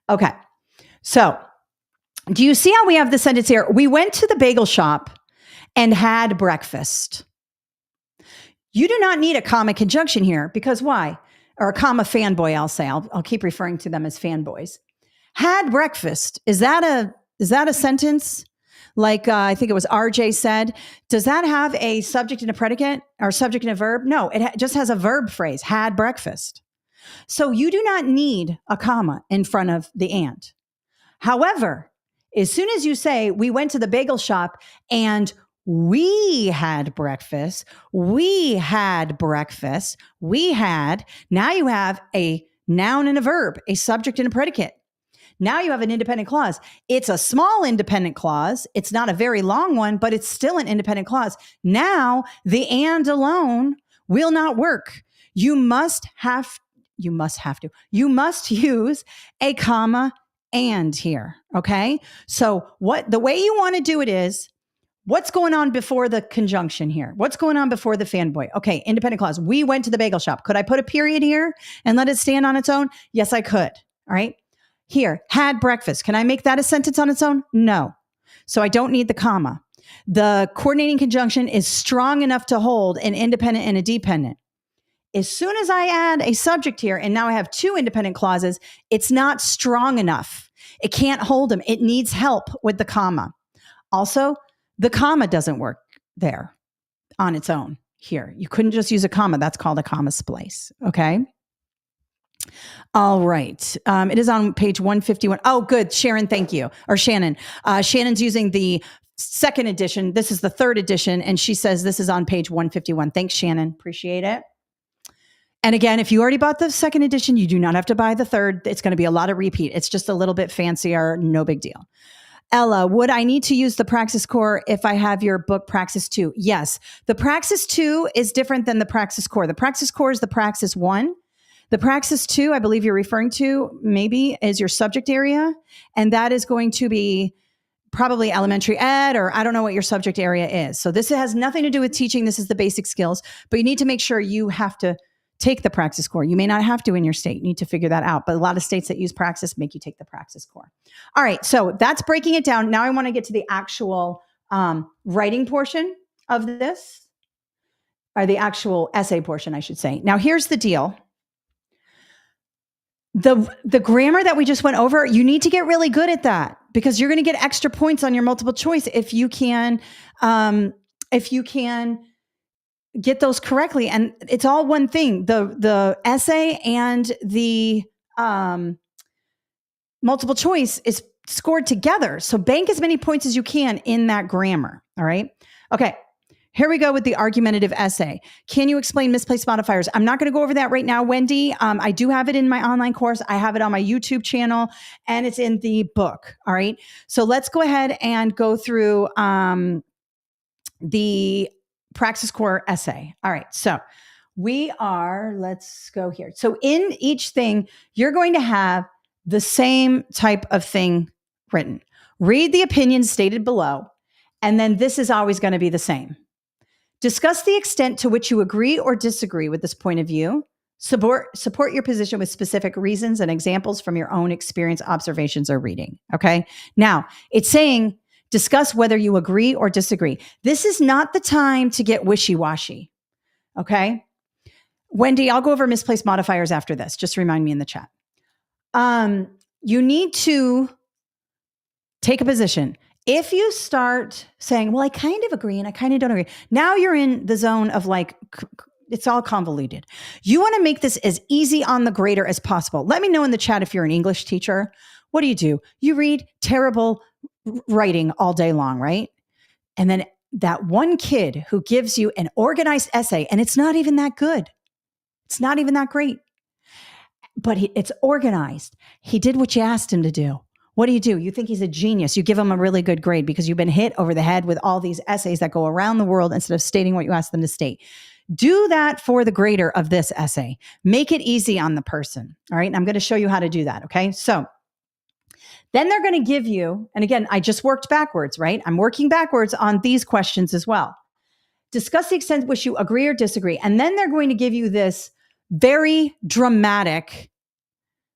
Okay, so Do you see how we have the sentence here? We went to the bagel shop and had breakfast. You do not need a comma conjunction here because why? Or a comma fanboy, I'll say. I'll keep referring to them as fanboys. Had breakfast. Is that a sentence? Like I think it was RJ said. Does that have a subject and a predicate or subject and a verb? No, it just has a verb phrase, had breakfast. So you do not need a comma in front of the and. However, as soon as you say, we went to the bagel shop and we had breakfast, now you have a noun and a verb, a subject and a predicate. Now you have an independent clause. It's a small independent clause. It's not a very long one, but it's still an independent clause. Now the and alone will not work. You must use a comma and here. Okay. So the way you want to do it is, what's going on before the conjunction here? What's going on before the fanboy? Okay. Independent clause. We went to the bagel shop. Could I put a period here and let it stand on its own? Yes, I could. All right. Here, had breakfast. Can I make that a sentence on its own? No. So I don't need the comma. The coordinating conjunction is strong enough to hold an independent and a dependent. As soon as I add a subject here, and now I have two independent clauses, it's not strong enough. It can't hold them. It needs help with the comma. Also, the comma doesn't work there on its own here. You couldn't just use a comma. That's called a comma splice. Okay. All right. It is on page 151. Oh, good. Sharon, thank you. Or Shannon. Shannon's using the second edition. This is the third edition. And she says this is on page 151. Thanks, Shannon. Appreciate it. And again, if you already bought the second edition, you do not have to buy the third. It's going to be a lot of repeat. It's just a little bit fancier. No big deal. Ella, would I need to use the Praxis Core if I have your book Praxis 2? Yes. The Praxis 2 is different than the Praxis Core. The Praxis Core is the Praxis 1. The Praxis 2, I believe you're referring to, maybe is your subject area. And that is going to be probably elementary ed, or I don't know what your subject area is. So this has nothing to do with teaching. This is the basic skills. But you need to make sure you have to take the Praxis Core. You may not have to in your state. You need to figure that out. But a lot of states that use Praxis make you take the Praxis Core. All right. So that's breaking it down. Now I want to get to the actual writing portion of this, or the actual essay portion, I should say. Now, here's the deal. The grammar that we just went over, you need to get really good at that because you're going to get extra points on your multiple choice if you can get those correctly. And it's all one thing. The essay and the multiple choice is scored together. So bank as many points as you can in that grammar. All right. Okay. Here we go with the argumentative essay. Can you explain misplaced modifiers? I'm not going to go over that right now, Wendy. I do have it in my online course. I have it on my YouTube channel, and it's in the book. All right. So let's go ahead and go through the Praxis Core essay. All right. So let's go here. So in each thing, you're going to have the same type of thing written. Read the opinions stated below, and then this is always going to be the same. Discuss the extent to which you agree or disagree with this point of view. Support your position with specific reasons and examples from your own experience, observations, or reading. Okay. Now, it's saying discuss whether you agree or disagree. This is not the time to get wishy-washy. Okay. Wendy, I'll go over misplaced modifiers after this. Just remind me in the chat. You need to take a position. If you start saying, well, I kind of agree and I kind of don't agree, now you're in the zone of like, it's all convoluted. You want to make this as easy on the grader as possible. Let me know in the chat if you're an English teacher. What do? You read terrible writing all day long, right? And then that one kid who gives you an organized essay, and it's not even that good. It's not even that great. But it's organized. He did what you asked him to do. What do? You think he's a genius. You give him a really good grade because you've been hit over the head with all these essays that go around the world instead of stating what you asked them to state. Do that for the grader of this essay. Make it easy on the person. All right. And I'm going to show you how to do that. Okay. So then they're going to give you, and again, I just worked backwards, right? I'm working backwards on these questions as well. Discuss the extent to which you agree or disagree. And then they're going to give you this very dramatic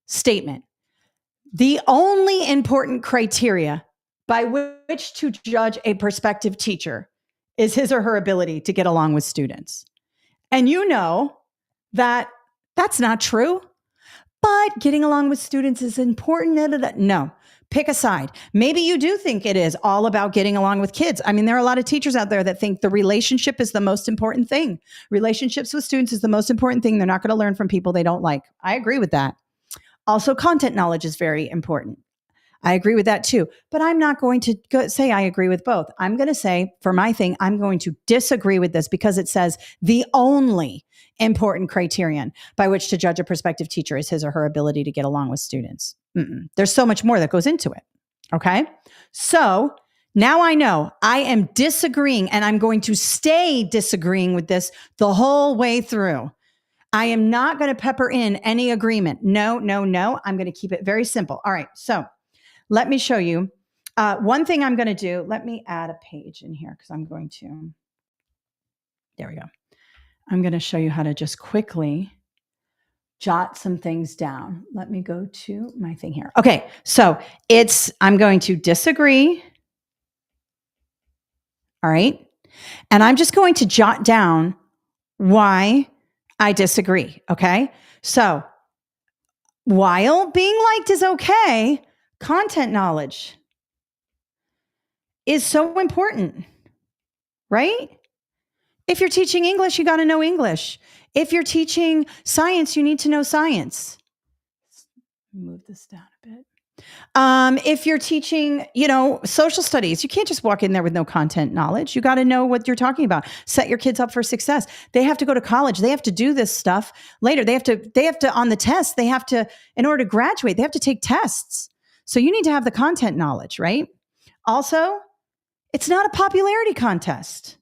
statement. The only important criteria by which to judge a prospective teacher is his or her ability to get along with students. And you know that that's not true, but getting along with students is important. No, pick a side. Maybe you do think it is all about getting along with kids. I mean, there are a lot of teachers out there that think the relationship is the most important thing. Relationships with students is the most important thing. They're not going to learn from people they don't like. I agree with that. Also, content knowledge is very important. I agree with that too, but I'm not going to say I agree with both. I'm going to say for my thing, I'm going to disagree with this because it says the only important criterion by which to judge a prospective teacher is his or her ability to get along with students. There's so much more that goes into it. Okay. So now I know I am disagreeing and I'm going to stay disagreeing with this the whole way through. I am not going to pepper in any agreement. No. I'm going to keep it very simple. All right. So let me show you. One thing I'm going to do, let me add a page in here because I'm going to, there we go. I'm going to show you how to just quickly jot some things down. Let me go to my thing here. Okay, so I'm going to disagree. All right. And I'm just going to jot down why I disagree. Okay. So while being liked is okay, content knowledge is so important, right? If you're teaching English, you got to know English. If you're teaching science, you need to know science. Move this down a bit. If you're teaching, social studies, you can't just walk in there with no content knowledge. You got to know what you're talking about. Set your kids up for success. They have to go to college. They have to do this stuff later. They have to on the test, in order to graduate, they have to take tests. So you need to have the content knowledge, right? Also, it's not a popularity contest.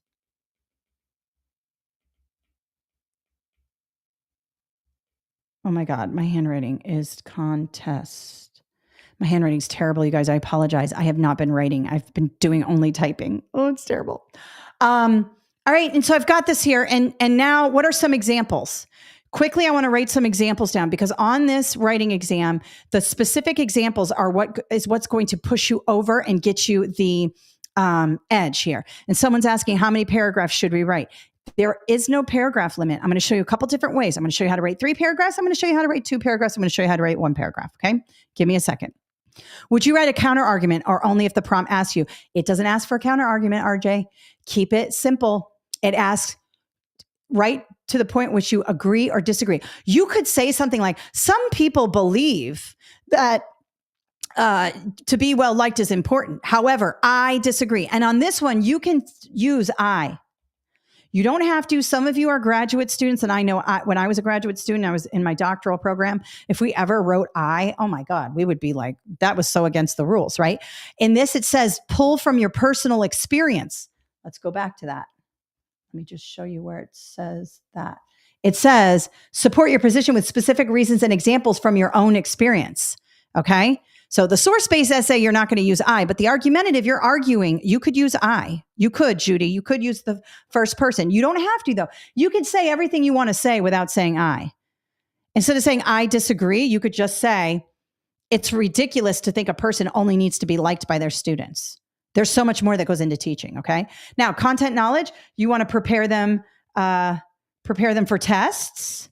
Oh my God, my handwriting is contest. My handwriting's terrible, you guys. I apologize. I have not been writing. I've been doing only typing. Oh, it's terrible. All right. And so I've got this here. And now what are some examples? Quickly, I want to write some examples down because on this writing exam, the specific examples are what's going to push you over and get you the edge here. And someone's asking, how many paragraphs should we write? There is no paragraph limit. I'm going to show you a couple different ways. I'm going to show you how to write 3 paragraphs. I'm going to show you how to write 2 paragraphs. I'm going to show you how to write 1 paragraph. Okay. Give me a second. Would you write a counter argument or only if the prompt asks you? It doesn't ask for a counter argument, RJ. Keep it simple. It asks right to the point which you agree or disagree. You could say something like, some people believe that to be well liked is important. However, I disagree. And on this one, you can use I. You don't have to. Some of you are graduate students. And I know when I was a graduate student, I was in my doctoral program. If we ever wrote I, oh my God, we would be like, that was so against the rules, right? In this, it says, pull from your personal experience. Let's go back to that. Let me just show you where it says that. It says, support your position with specific reasons and examples from your own experience. Okay. So the source-based essay, you're not going to use I, but the argumentative, you're arguing, you could use I. You could, Judy, you could use the first person. You don't have to, though. You could say everything you want to say without saying I. Instead of saying I disagree, you could just say, it's ridiculous to think a person only needs to be liked by their students. There's so much more that goes into teaching, okay? Now, content knowledge, you want to prepare them for tests,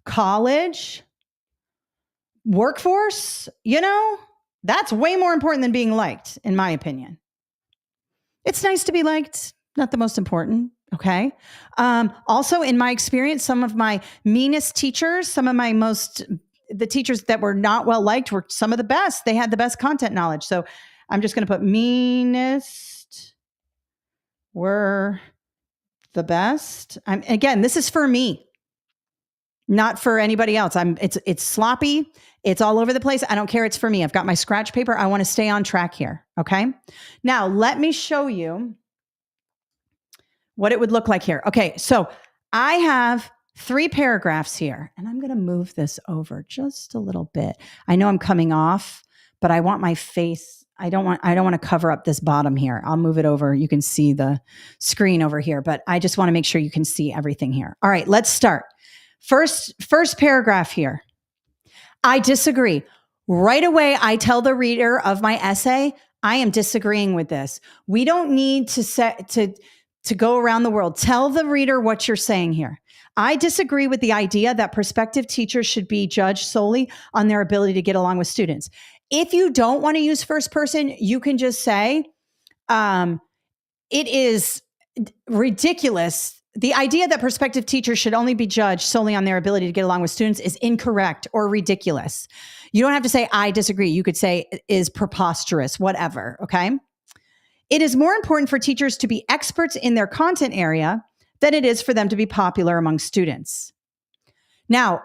college, workforce, that's way more important than being liked, in my opinion. It's nice to be liked, not the most important, okay? Also, in my experience, some of my meanest teachers, the teachers that were not well liked were some of the best. They had the best content knowledge. So I'm just going to put meanest were the best. Again, this is for me, not for anybody else. It's sloppy. It's all over the place. I don't care. It's for me. I've got my scratch paper. I want to stay on track here. Okay. Now let me show you what it would look like here. Okay. So I have 3 paragraphs here and I'm going to move this over just a little bit. I know I'm coming off, but I want my face. I don't want to cover up this bottom here. I'll move it over. You can see the screen over here, but I just want to make sure you can see everything here. All right, let's start. First paragraph here. I disagree. Right away, I tell the reader of my essay, I am disagreeing with this. We don't need to go around the world. Tell the reader what you're saying here. I disagree with the idea that prospective teachers should be judged solely on their ability to get along with students. If you don't want to use first person, you can just say, it is ridiculous. The idea that prospective teachers should only be judged solely on their ability to get along with students is incorrect or ridiculous. You don't have to say, I disagree. You could say is preposterous, whatever. Okay. It is more important for teachers to be experts in their content area than it is for them to be popular among students. Now,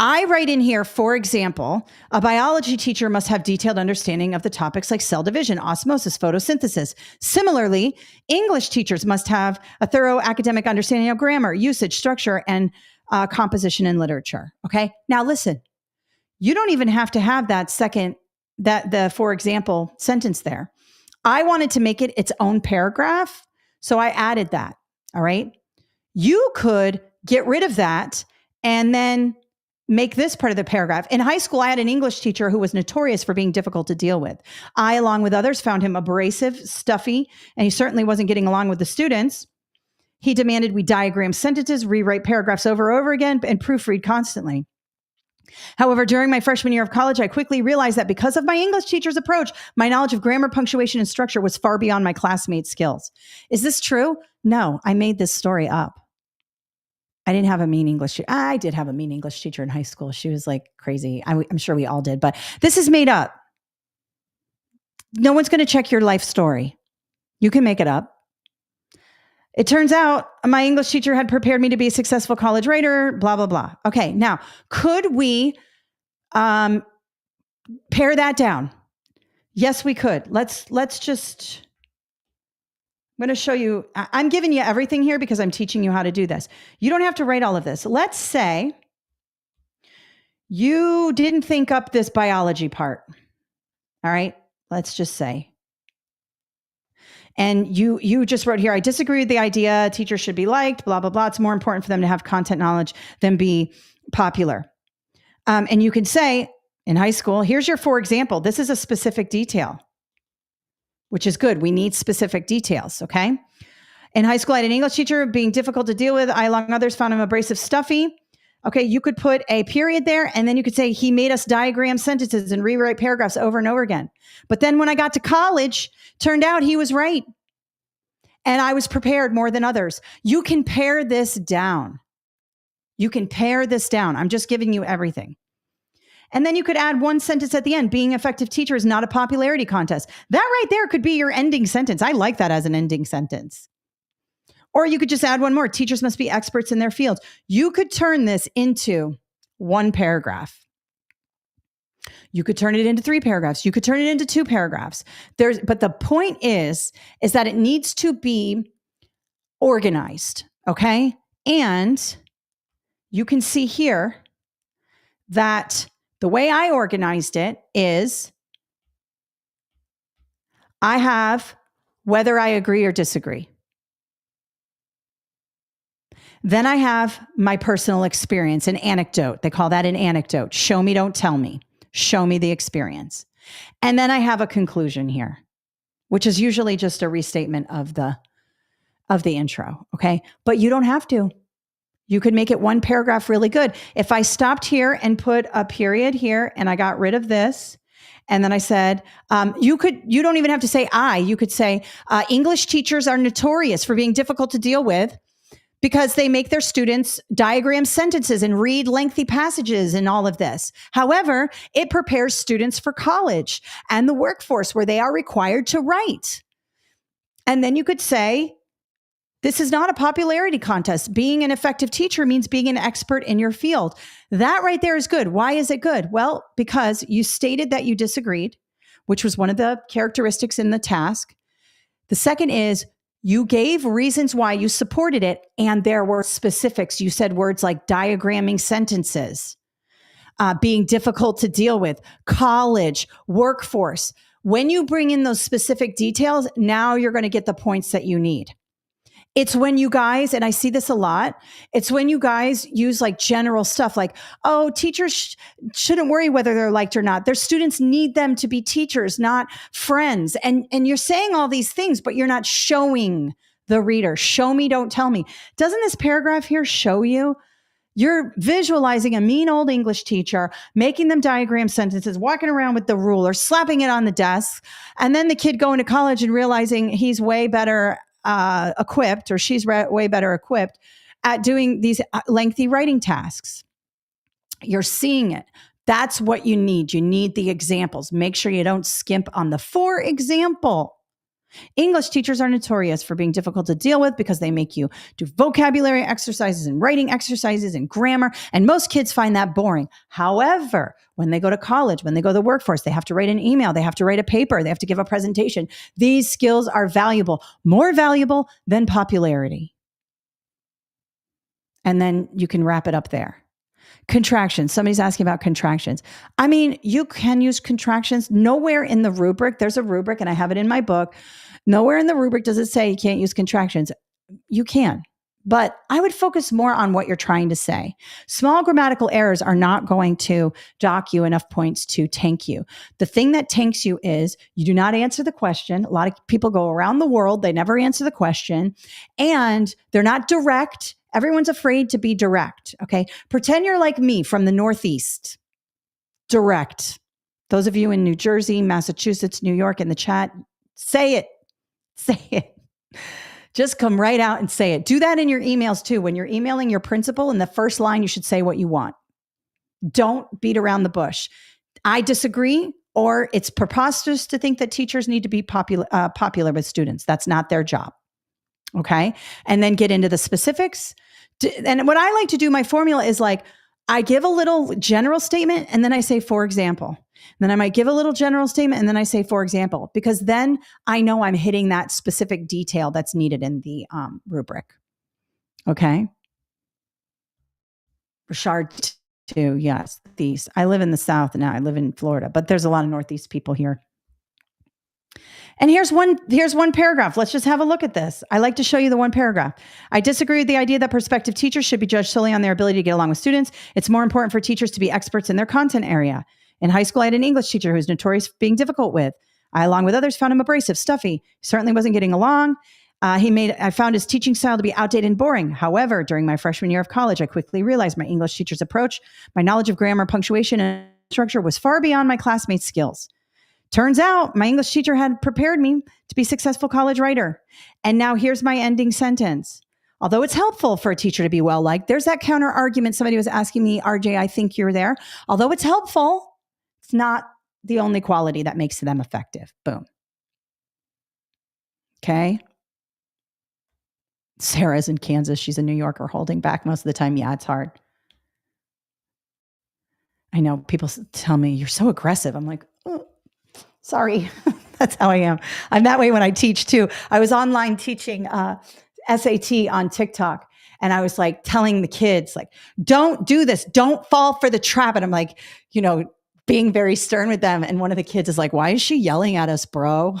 I write in here, for example, a biology teacher must have detailed understanding of the topics like cell division, osmosis, photosynthesis. Similarly, English teachers must have a thorough academic understanding of grammar, usage, structure, and composition in literature. Okay. Now listen, you don't even have to have the for example sentence there. I wanted to make it its own paragraph, so I added that. All right. You could get rid of that and then make this part of the paragraph. In high school, I had an English teacher who was notorious for being difficult to deal with. I, along with others, found him abrasive, stuffy, and he certainly wasn't getting along with the students. He demanded we diagram sentences, rewrite paragraphs over and over again, and proofread constantly. However, during my freshman year of college, I quickly realized that because of my English teacher's approach, my knowledge of grammar, punctuation, and structure was far beyond my classmates' skills. Is this true? No, I made this story up. I didn't have a mean English teacher. I did have a mean English teacher in high school. She was like crazy. I'm sure we all did, but this is made up. No one's going to check your life story. You can make it up. It turns out my English teacher had prepared me to be a successful college writer, blah, blah, blah. Okay, now, could we pare that down? Yes, we could. Let's just... I'm going to show you, I'm giving you everything here because I'm teaching you how to do this. You don't have to write all of this. Let's say you didn't think up this biology part. All right, let's just say. And you just wrote here, I disagree with the idea teachers should be liked, blah, blah, blah. It's more important for them to have content knowledge than be popular. And you can say in high school, here's your for example. This is a specific detail, which is good. We need specific details, okay? In high school, I had an English teacher being difficult to deal with. I, along others, found him abrasive, stuffy. Okay, you could put a period there, and then you could say he made us diagram sentences and rewrite paragraphs over and over again. But then when I got to college, turned out he was right. And I was prepared more than others. You can pare this down. You can pare this down. I'm just giving you everything. And then you could add one sentence at the end. Being an effective teacher is not a popularity contest. That right there could be your ending sentence. I like that as an ending sentence. Or you could just add one more. Teachers must be experts in their field. You could turn this into one paragraph. You could turn it into 3 paragraphs. You could turn it into 2 paragraphs. But the point is that it needs to be organized, okay? And you can see here that the way I organized it is I have whether I agree or disagree. Then I have my personal experience, an anecdote. They call that an anecdote. Show me, don't tell me. Show me the experience. And then I have a conclusion here, which is usually just a restatement of the intro, okay? But you don't have to. You could make it one paragraph really good. If I stopped here and put a period here and I got rid of this, and then I said, you don't even have to say I, you could say, English teachers are notorious for being difficult to deal with because they make their students diagram sentences and read lengthy passages and all of this. However, it prepares students for college and the workforce where they are required to write. And then you could say, this is not a popularity contest. Being an effective teacher means being an expert in your field. That right there is good. Why is it good? Well, because you stated that you disagreed, which was one of the characteristics in the task. The second is you gave reasons why you supported it, and there were specifics. You said words like diagramming sentences, being difficult to deal with, college, workforce. When you bring in those specific details, now you're going to get the points that you need. It's when you guys, and I see this a lot, it's when you guys use like general stuff like, oh, teachers shouldn't worry whether they're liked or not. Their students need them to be teachers, not friends. And you're saying all these things, but you're not showing the reader. Show me, don't tell me. Doesn't this paragraph here show you? You're visualizing a mean old English teacher, making them diagram sentences, walking around with the ruler, slapping it on the desk, and then the kid going to college and realizing he's way better equipped, or she's way better equipped at doing these lengthy writing tasks. You're seeing it. That's what you need. You need the examples. Make sure you don't skimp on the for example. English teachers are notorious for being difficult to deal with because they make you do vocabulary exercises and writing exercises and grammar, and most kids find that boring. However, when they go to college, when they go to the workforce, they have to write an email, they have to write a paper, they have to give a presentation. These skills are valuable, more valuable than popularity. And then you can wrap it up there. Contractions. Somebody's asking about contractions. I mean, you can use contractions. Nowhere in the rubric, there's a rubric, and I have it in my book. Nowhere in the rubric does it say you can't use contractions. You can, but I would focus more on what you're trying to say. Small grammatical errors are not going to dock you enough points to tank you. The thing that tanks you is you do not answer the question. A lot of people go around the world, they never answer the question, and they're not direct. Everyone's afraid to be direct, okay? Pretend you're like me from the Northeast. Direct. Those of you in New Jersey, Massachusetts, New York in the chat, say it. Say it. Just come right out and say it. Do that in your emails too. When you're emailing your principal, in the first line, you should say what you want. Don't beat around the bush. I disagree, or it's preposterous to think that teachers need to be popular with students. That's not their job. Okay. And then get into the specifics. And what I like to do, my formula is like, I give a little general statement and then I say, for example. Then I might give a little general statement and then I say, for example, because then I know I'm hitting that specific detail that's needed in the rubric. Okay. Richard too. Yes. These. I live in the South now. I live in Florida, but there's a lot of Northeast people here. And here's one paragraph. Let's just have a look at this. I like to show you the one paragraph. I disagree with the idea that prospective teachers should be judged solely on their ability to get along with students. It's more important for teachers to be experts in their content area. In high school, I had an English teacher who was notorious for being difficult with. I, along with others, found him abrasive, stuffy. He certainly wasn't getting along. I found his teaching style to be outdated and boring. However, during my freshman year of college, I quickly realized my English teacher's approach, my knowledge of grammar, punctuation, and structure was far beyond my classmates' skills. Turns out my English teacher had prepared me to be a successful college writer. And now here's my ending sentence. Although it's helpful for a teacher to be well-liked, there's that counter argument. Somebody was asking me, RJ, I think you're there. Although it's helpful, it's not the only quality that makes them effective. Boom. Okay. Sarah's in Kansas. She's a New Yorker, holding back most of the time. Yeah, it's hard. I know people tell me, you're so aggressive. I'm like, oh. Sorry, that's how I am. I'm that way when I teach too. I was online teaching SAT on TikTok, and I was like telling the kids, like, don't do this. Don't fall for the trap. And I'm like, being very stern with them. And one of the kids is like, why is she yelling at us, bro?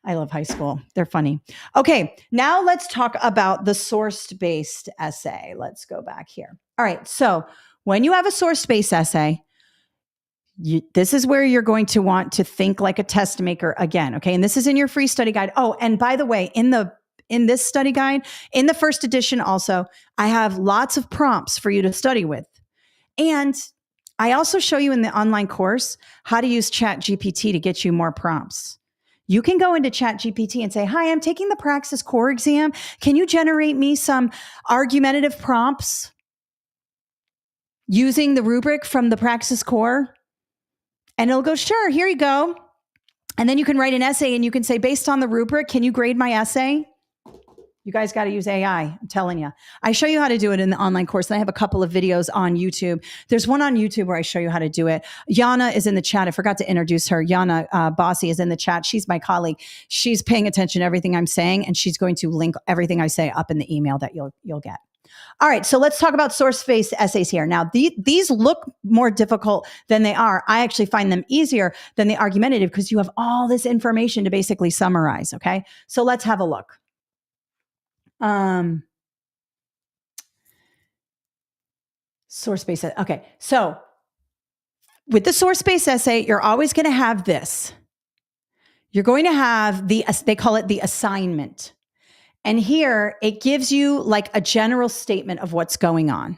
I love high school. They're funny. Okay, now let's talk about the source-based essay. Let's go back here. All right, so when you have a source-based essay, this is where you're going to want to think like a test maker again. Okay. And this is in your free study guide. Oh, and by the way, in this study guide, in the first edition also, I have lots of prompts for you to study with. And I also show you in the online course how to use ChatGPT to get you more prompts. You can go into ChatGPT and say, hi, I'm taking the Praxis core exam. Can you generate me some argumentative prompts using the rubric from the Praxis core? And it'll go, sure, here you go. And then you can write an essay and you can say, based on the rubric, can you grade my essay? You guys got to use AI. I'm telling you. I show you how to do it in the online course. And I have a couple of videos on YouTube. There's one on YouTube where I show you how to do it. Yana is in the chat. I forgot to introduce her. Yana Bossy is in the chat. She's my colleague. She's paying attention to everything I'm saying, and she's going to link everything I say up in the email that you'll get. All right, so let's talk about source-based essays here. Now, these look more difficult than they are. I actually find them easier than the argumentative because you have all this information to basically summarize, okay? So let's have a look. Source-based. Okay. So with the source-based essay, you're always going to have this. You're going to have they call it the assignment. And here it gives you like a general statement of what's going on.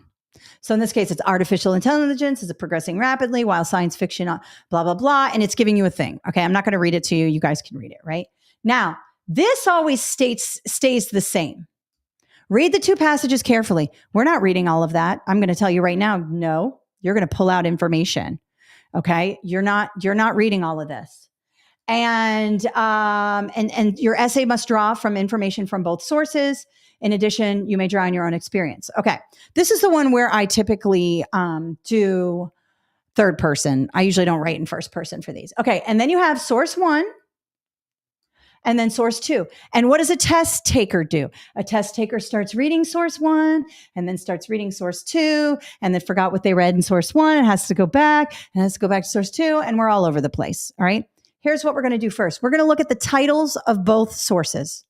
So in this case, it's artificial intelligence is progressing rapidly while science fiction, blah, blah, blah. And it's giving you a thing. Okay. I'm not going to read it to you. You guys can read it, right? Now, this always stays the same. Read the two passages carefully. We're not reading all of that. I'm going to tell you right now, no, you're going to pull out information. Okay. You're not reading all of this. And your essay must draw from information from both sources. In addition, you may draw on your own experience. Okay. This is the one where I typically do third person. I usually don't write in first person for these. Okay. And then you have source one and then source two. And what does a test taker do? A test taker starts reading source one and then starts reading source two and then forgot what they read in source one and has to go back and has to go back to source two. And we're all over the place. All right. Here's what we're going to do first. We're going to look at the titles of both sources.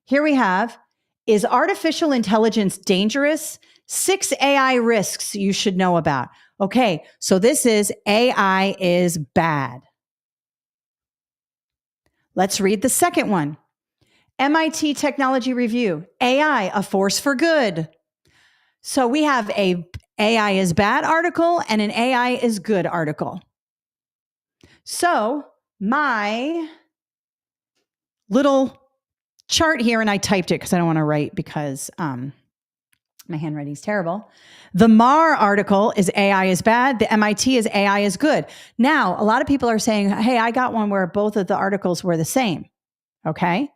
Here we have, is artificial intelligence dangerous? 6 AI risks you should know about. Okay, so this is AI is bad. Let's read the second one. MIT Technology Review, AI, a force for good. So we have a AI is bad article and an AI is good article. So my little chart here, and I typed it because I don't want to write because my handwriting is terrible. The MAR article is AI is bad. The MIT is AI is good. Now, a lot of people are saying, hey, I got one where both of the articles were the same. Okay.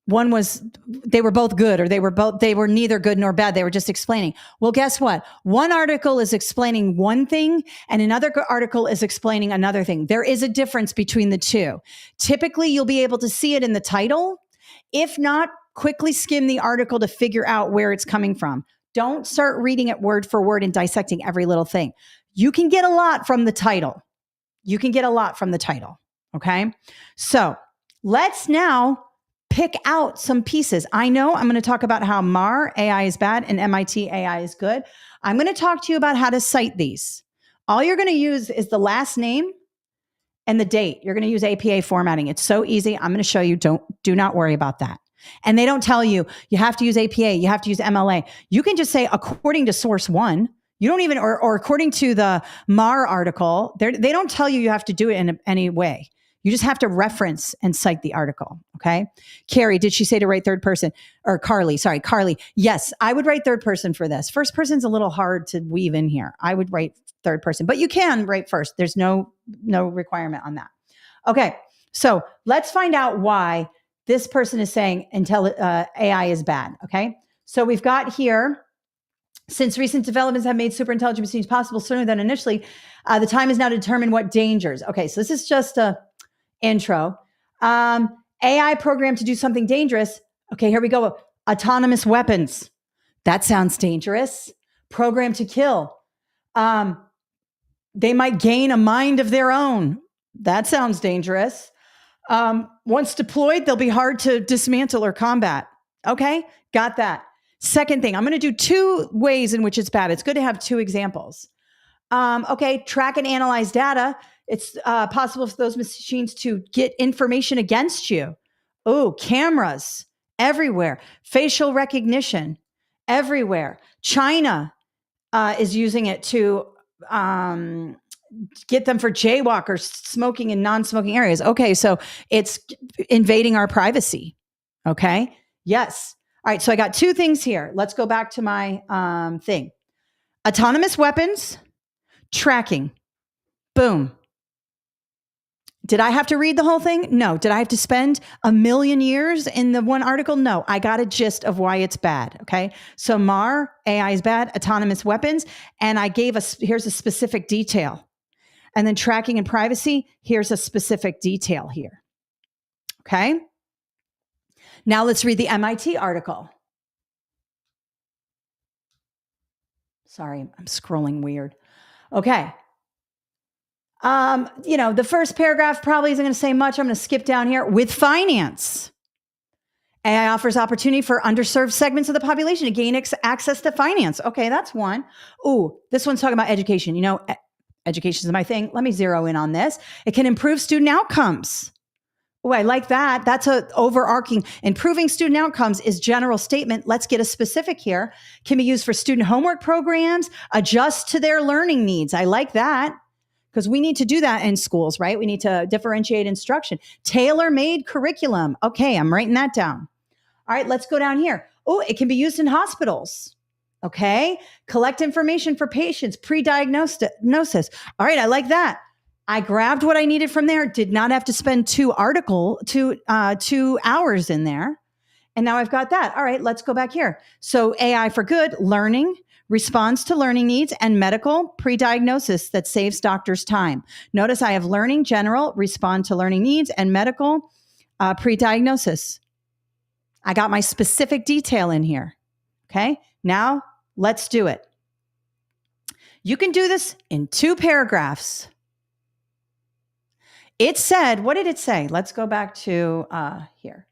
One was, they were both good, or they were neither good nor bad. They were just explaining. Well, guess what? One article is explaining one thing and another article is explaining another thing. There is a difference between the two. Typically, you'll be able to see it in the title. If not, quickly skim the article to figure out where it's coming from. Don't start reading it word for word and dissecting every little thing. You can get a lot from the title. Okay. So let's now pick out some pieces. I know I'm going to talk about how MAR, AI is bad, and MIT, AI is good. I'm going to talk to you about how to cite these. All you're going to use is the last name and the date. You're going to use APA formatting. It's so easy. I'm going to show you. Do not worry about that. And they don't tell you, you have to use APA, you have to use MLA. You can just say, according to source one, you don't even, or according to the MAR article, they don't tell you have to do it in any way. You just have to reference and cite the article. Okay. Carrie, did she say to write third person? Or Carly, sorry, Carly. Yes, I would write third person for this. First person's a little hard to weave in here. I would write third person, but you can write first. There's no requirement on that. Okay. So let's find out why this person is saying AI is bad. Okay. So we've got here, since recent developments have made superintelligent machines possible sooner than initially, the time is now to determine what dangers. Okay. So this is just a intro. AI programmed to do something dangerous. Okay, here we go. Autonomous weapons. That sounds dangerous. Programmed to kill. They might gain a mind of their own. That sounds dangerous. Once deployed, they'll be hard to dismantle or combat. Okay, got that. Second thing, I'm going to do 2 ways in which it's bad. It's good to have 2 examples. Okay, track and analyze data. It's possible for those machines to get information against you. Oh, cameras everywhere. Facial recognition everywhere. China is using it to get them for jaywalkers, smoking in non-smoking areas. Okay, so it's invading our privacy. Okay, yes. All right, so I got 2 things here. Let's go back to my thing. Autonomous weapons, tracking. Boom. Did I have to read the whole thing? No. Did I have to spend a million years in the one article? No. I got a gist of why it's bad. Okay. So MAR, AI is bad, autonomous weapons. And I gave here's a specific detail. And then tracking and privacy, here's a specific detail here. Okay. Now let's read the MIT article. Sorry, I'm scrolling weird. Okay. The first paragraph probably isn't going to say much. I'm going to skip down here. With finance, AI offers opportunity for underserved segments of the population to gain access to finance. Okay, that's one. Ooh, this one's talking about education. You know, education is my thing. Let me zero in on this. It can improve student outcomes. Oh, I like that. That's a overarching. Improving student outcomes is general statement. Let's get a specific here. Can be used for student homework programs, adjust to their learning needs. I like that because we need to do that in schools, right? We need to differentiate instruction. Tailor-made curriculum. Okay, I'm writing that down. All right, let's go down here. Oh, it can be used in hospitals. Okay, collect information for patients, pre-diagnosis. All right, I like that. I grabbed what I needed from there, did not have to spend 2 hours in there. And now I've got that. All right, let's go back here. So AI for good, learning, responds to learning needs, and medical pre-diagnosis that saves doctors time. Notice I have learning, general, respond to learning needs, and medical pre-diagnosis. I got my specific detail in here. Okay, now let's do it. You can do this in 2 paragraphs. It said, what did it say? Let's go back to here.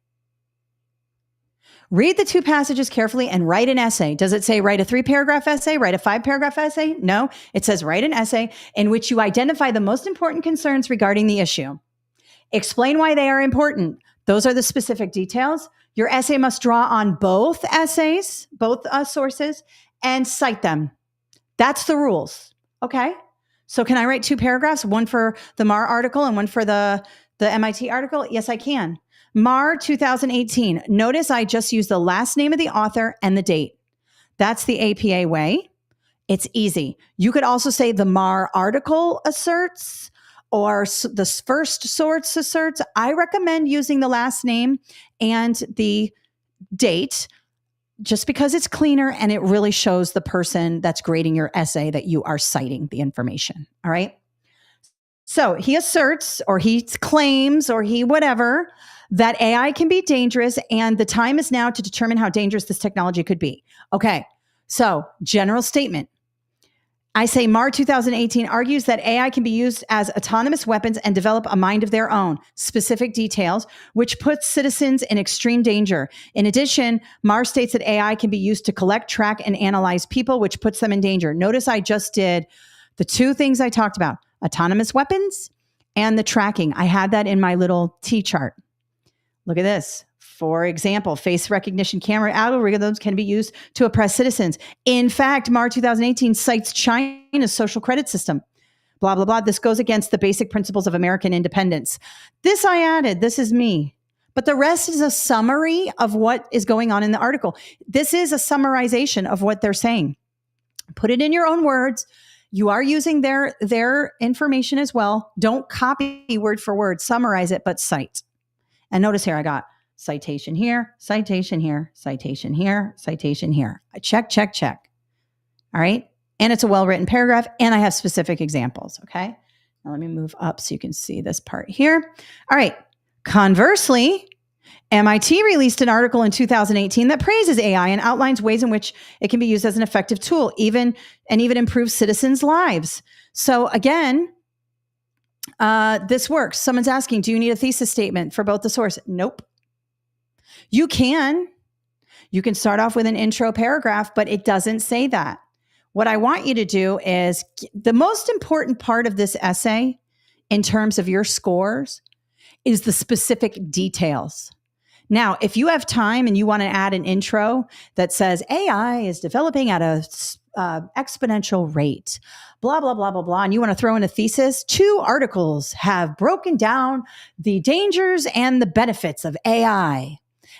Read the 2 passages carefully and write an essay. Does it say write a 3-paragraph essay, write a 5-paragraph essay? No, it says write an essay in which you identify the most important concerns regarding the issue. Explain why they are important. Those are the specific details. Your essay must draw on both essays, both sources, and cite them. That's the rules. Okay. So can I write 2 paragraphs, one for the MAR article and one for the MIT article? Yes, I can. MAR 2018. Notice I just used the last name of the author and the date. That's the APA way. It's easy. You could also say the MAR article asserts or the first source asserts. I recommend using the last name and the date just because it's cleaner and it really shows the person that's grading your essay that you are citing the information. All right. So he asserts or he claims or he whatever that AI can be dangerous and the time is now to determine how dangerous this technology could be. Okay. So general statement. I say MAR 2018 argues that AI can be used as autonomous weapons and develop a mind of their own, specific details, which puts citizens in extreme danger. In addition, MAR states that AI can be used to collect, track, and analyze people, which puts them in danger. Notice I just did the 2 things I talked about, autonomous weapons and the tracking. I had that in my little T chart. Look at this. For example, face recognition camera algorithms can be used to oppress citizens. In fact, MAR 2018 cites China's social credit system. Blah, blah, blah. This goes against the basic principles of American independence. This I added. This is me. But the rest is a summary of what is going on in the article. This is a summarization of what they're saying. Put it in your own words. You are using their information as well. Don't copy word for word. Summarize it, but cite. And notice here I got citation here, citation here, citation here, citation here. I check, check, check. All right. And it's a well-written paragraph and I have specific examples. Okay. Now let me move up so you can see this part here. All right. Conversely, MIT released an article in 2018 that praises AI and outlines ways in which it can be used as an effective tool, even improve citizens' lives. So again, this works. Someone's asking, do you need a thesis statement for both the source? Nope. You can start off with an intro paragraph, but it doesn't say that. What I want you to do is the most important part of this essay in terms of your scores is the specific details. Now, if you have time and you want to add an intro that says AI is developing at a exponential rate, blah, blah, blah, blah, blah, and you want to throw in a thesis, 2 articles have broken down the dangers and the benefits of AI.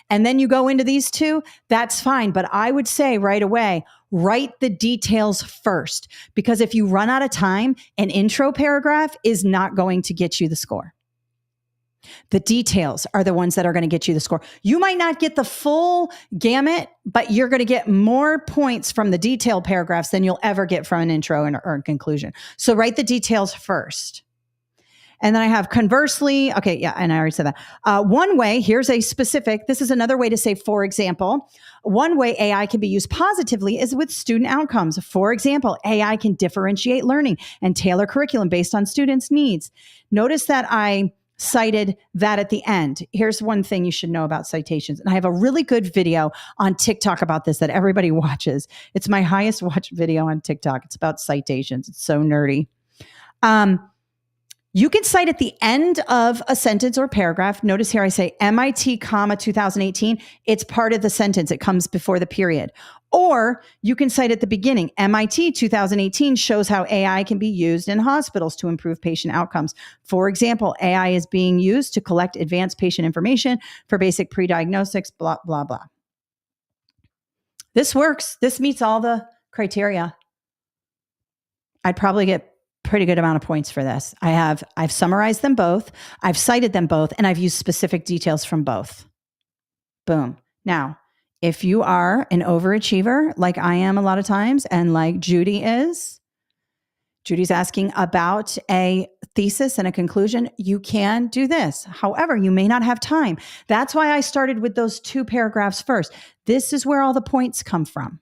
And then you go into these 2, that's fine. But I would say right away, write the details first, because if you run out of time, an intro paragraph is not going to get you the score. The details are the ones that are going to get you the score. You might not get the full gamut, but you're going to get more points from the detailed paragraphs than you'll ever get from an intro or a conclusion. So write the details first. And then I have conversely, okay, yeah, and I already said that. One way, here's a specific, this is another way to say, for example, one way AI can be used positively is with student outcomes. For example, AI can differentiate learning and tailor curriculum based on students' needs. Notice that I cited that at the end. Here's one thing you should know about citations. And I have a really good video on TikTok about this that everybody watches. It's my highest watched video on TikTok. It's about citations. It's so nerdy. You can cite at the end of a sentence or paragraph. Notice here I say MIT, 2018. It's part of the sentence. It comes before the period. Or you can cite at the beginning. MIT 2018 shows how AI can be used in hospitals to improve patient outcomes. For example, AI is being used to collect advanced patient information for basic pre-diagnostics, blah, blah, blah. This works. This meets all the criteria. I'd probably get pretty good amount of points for this. I've summarized them both. I've cited them both, and I've used specific details from both. Boom. Now, if you are an overachiever, like I am a lot of times, and like Judy is, Judy's asking about a thesis and a conclusion, you can do this. However, you may not have time. That's why I started with those 2 paragraphs first. This is where all the points come from.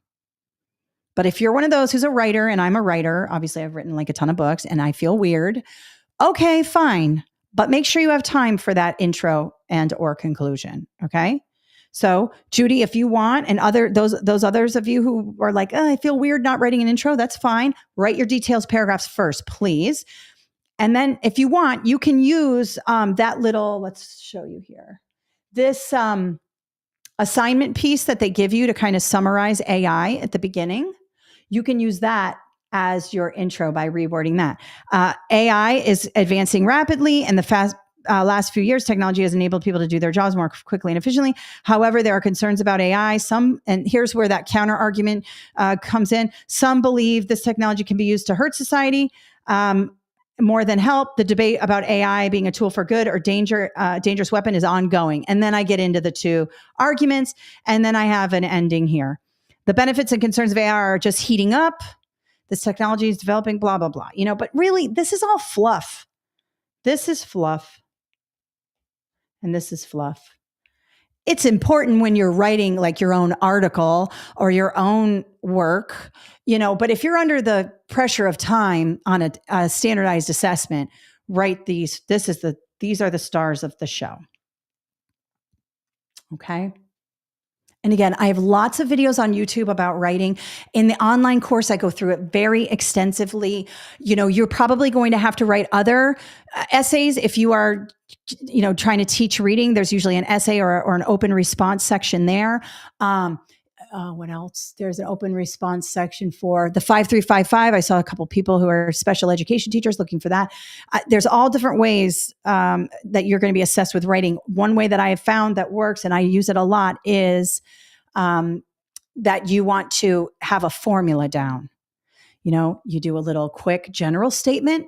But if you're one of those who's a writer, and I'm a writer, obviously I've written like a ton of books and I feel weird. Okay, fine. But make sure you have time for that intro and or conclusion. Okay. So Judy, if you want, and those others of you who are like, oh, I feel weird not writing an intro, that's fine. Write your details paragraphs first, please. And then if you want, you can use that little, let's show you here, this assignment piece that they give you to kind of summarize AI at the beginning. You can use that as your intro by rewording that. AI is advancing rapidly, and the last few years, technology has enabled people to do their jobs more quickly and efficiently. However, there are concerns about AI. And here's where that counter argument comes in. Some believe this technology can be used to hurt society more than help. The debate about AI being a tool for good or dangerous weapon is ongoing. And then I get into the 2 arguments, and then I have an ending here. The benefits and concerns of AI are just heating up. This technology is developing, blah, blah, blah. But really, this is all fluff. This is fluff. And this is fluff. It's important when you're writing like your own article or your own work, but if you're under the pressure of time on a standardized assessment, write these. These are the stars of the show. Okay. And again, I have lots of videos on YouTube about writing. In the online course, I go through it very extensively. You're probably going to have to write other essays if you are, trying to teach reading. There's usually an essay or an open response section there. What else? There's an open response section for the 5355. I saw a couple people who are special education teachers looking for that. There's all different ways that you're going to be assessed with writing. One way that I have found that works, and I use it a lot, is that you want to have a formula down. You do a little quick general statement,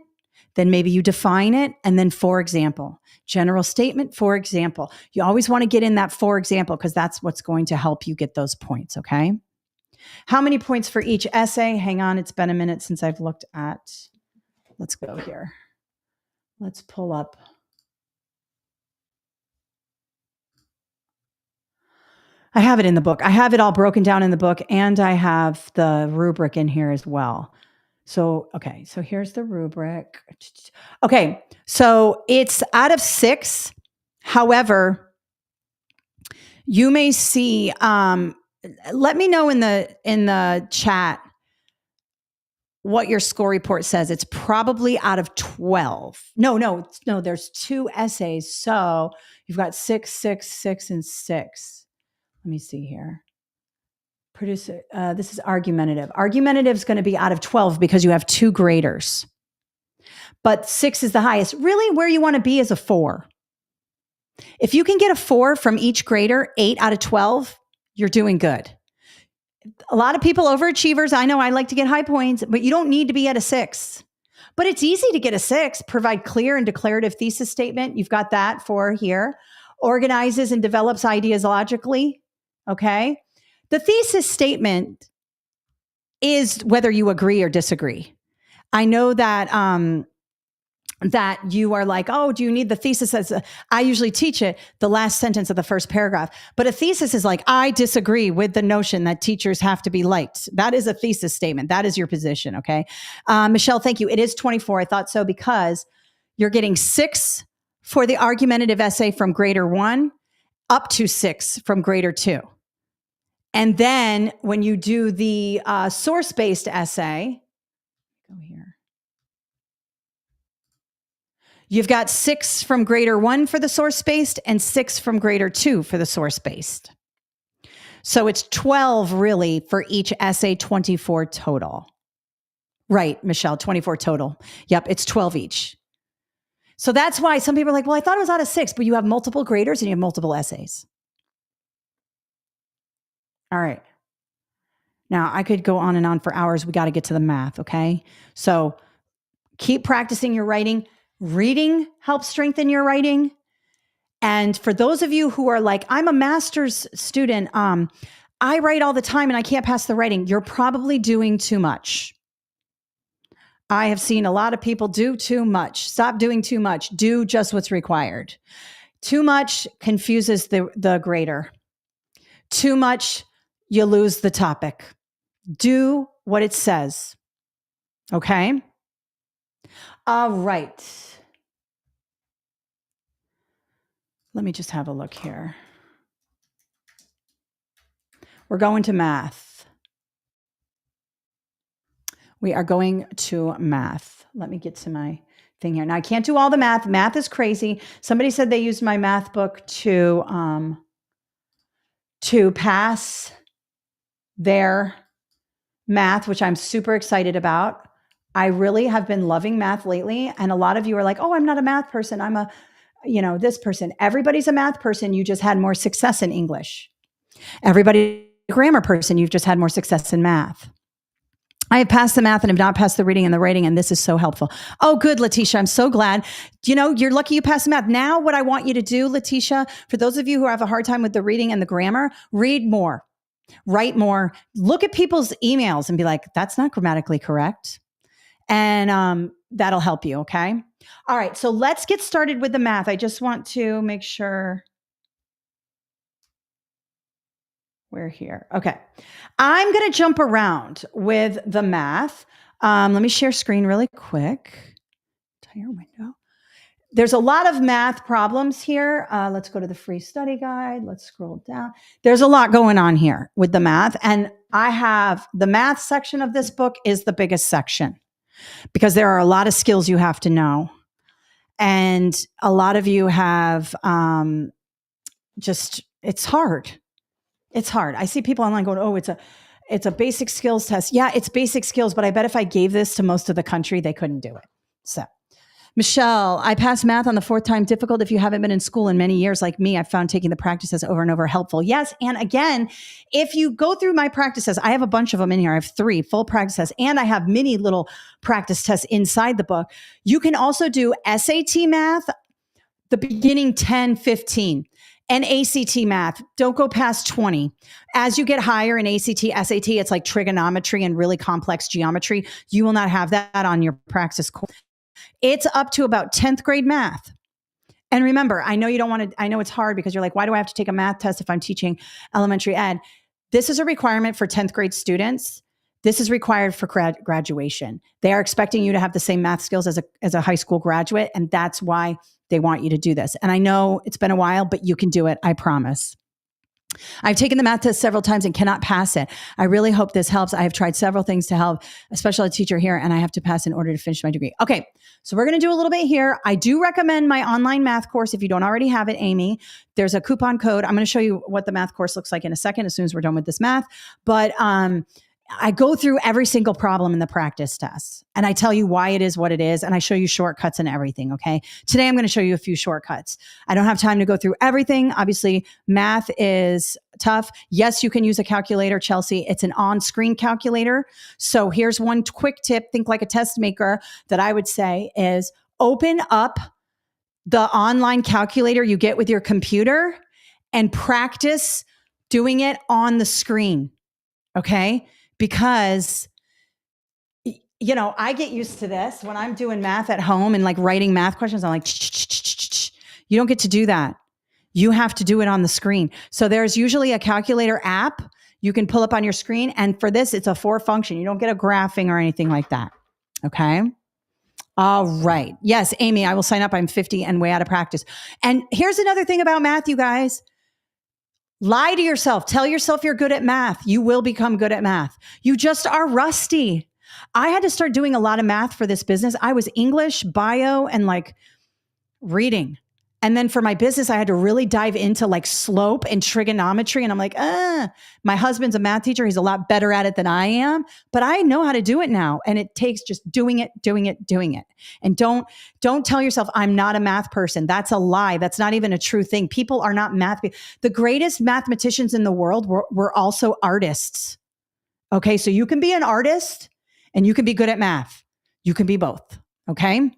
then maybe you define it, and then for example. General statement, for example. You always want to get in that for example, because that's what's going to help you get those points, okay? How many points for each essay? Hang on, it's been a minute since I've looked at, let's go here. Let's pull up. I have it in the book. I have it all broken down in the book, and I have the rubric in here as well. So, okay, so here's the rubric. Okay, so it's out of 6. However, you may see, let me know in the chat what your score report says. It's probably out of 12. No, there's 2 essays. So you've got 6, 6, 6, and 6. Let me see here. Producer, this is argumentative. Argumentative is going to be out of 12 because you have 2 graders. But 6 is the highest. Really, where you want to be is a 4. If you can get a 4 from each grader, 8 out of 12, you're doing good. A lot of people, overachievers, I know I like to get high points, but you don't need to be at a 6. But it's easy to get a 6. Provide clear and declarative thesis statement. You've got that for here. Organizes and develops ideas logically. Okay. The thesis statement is whether you agree or disagree. I know that that you are like, oh, do you need the thesis? I usually teach it the last sentence of the first paragraph. But a thesis is like, I disagree with the notion that teachers have to be liked. That is a thesis statement. That is your position. Okay. Michelle, thank you. It is 24. I thought so because you're getting 6 for the argumentative essay from grader 1 up to 6 from grader 2. And then when you do the source-based essay, go here. You've got 6 from grader 1 for the source-based and 6 from grader 2 for the source-based. So it's 12 really for each essay, 24 total. Right, Michelle, 24 total. Yep, it's 12 each. So that's why some people are like, well, I thought it was out of 6, but you have multiple graders and you have multiple essays. All right. Now, I could go on and on for hours. We got to get to the math, okay? So keep practicing your writing. Reading helps strengthen your writing. And for those of you who are like, I'm a master's student, I write all the time and I can't pass the writing, you're probably doing too much. I have seen a lot of people do too much. Stop doing too much. Do just what's required. Too much confuses the grader. Too much, you lose the topic. Do what it says. Okay? All right. Let me just have a look here. We're going to math. We are going to math. Let me get to my thing here. Now, I can't do all the math. Math is crazy. Somebody said they used my math book to pass their math, which I'm super excited about. I really have been loving math lately. And a lot of you are like, oh, I'm not a math person. I'm a, this person. Everybody's a math person. You just had more success in English. Everybody's a grammar person. You've just had more success in math. I have passed the math and have not passed the reading and the writing, and this is so helpful. Oh, good, Letitia. I'm so glad. You're lucky you passed the math. Now, what I want you to do, Letitia, for those of you who have a hard time with the reading and the grammar, read more, write more, look at people's emails and be like, that's not grammatically correct. And that'll help you, okay? All right, so let's get started with the math. I just want to make sure we're here. Okay. I'm going to jump around with the math. Let me share screen really quick. Entire window. There's a lot of math problems here. Let's go to the free study guide. Let's scroll down. There's a lot going on here with the math. And I have the math section of this book is the biggest section because there are a lot of skills you have to know. And a lot of you have it's hard. It's hard. I see people online going, oh, it's a basic skills test. Yeah, it's basic skills, but I bet if I gave this to most of the country, they couldn't do it. So, Michelle, I passed math on the 4th time difficult. If you haven't been in school in many years like me, I've found taking the practices over and over helpful. Yes, and again, if you go through my practices, I have a bunch of them in here. I have 3 full practice tests, and I have many little practice tests inside the book. You can also do SAT math, the beginning 10, 15. And ACT math, don't go past 20. As you get higher in ACT, SAT, it's like trigonometry and really complex geometry. You will not have that on your Praxis course. It's up to about 10th grade math. And remember, I know you don't want to, I know it's hard because you're like, why do I have to take a math test if I'm teaching elementary ed? This is a requirement for 10th grade students. This is required for graduation. They are expecting you to have the same math skills as a high school graduate, and that's why they want you to do this. And I know it's been a while, but you can do it. I promise. I've taken the math test several times and cannot pass it. I really hope this helps. I have tried several things to help a special ed teacher here, and I have to pass in order to finish my degree. Okay, so we're going to do a little bit here. I do recommend my online math course if you don't already have it, Amy. There's a coupon code. I'm going to show you what the math course looks like in a second as soon as we're done with this math. But I go through every single problem in the practice test and I tell you why it is what it is. And I show you shortcuts and everything. Okay. Today, I'm going to show you a few shortcuts. I don't have time to go through everything. Obviously, math is tough. Yes, you can use a calculator, Chelsea. It's an on-screen calculator. So here's one quick tip. Think like a test maker that I would say is open up the online calculator you get with your computer and practice doing it on the screen. Okay. Because, I get used to this when I'm doing math at home and like writing math questions. I'm like, you don't get to do that. You have to do it on the screen. So there's usually a calculator app you can pull up on your screen. And for this, it's a 4 function. You don't get a graphing or anything like that. Okay. All right. Yes, Amy, I will sign up. I'm 50 and way out of practice. And here's another thing about math, you guys. Lie to yourself. Tell yourself you're good at math. You will become good at math. You just are rusty. I had to start doing a lot of math for this business. I was English, bio, and like reading. And then for my business, I had to really dive into like slope and trigonometry. And I'm like, my husband's a math teacher. He's a lot better at it than I am, but I know how to do it now. And it takes just doing it. And don't tell yourself I'm not a math person. That's a lie. That's not even a true thing. People are not math. The greatest mathematicians in the world were also artists. Okay. So you can be an artist and you can be good at math. You can be both. Okay.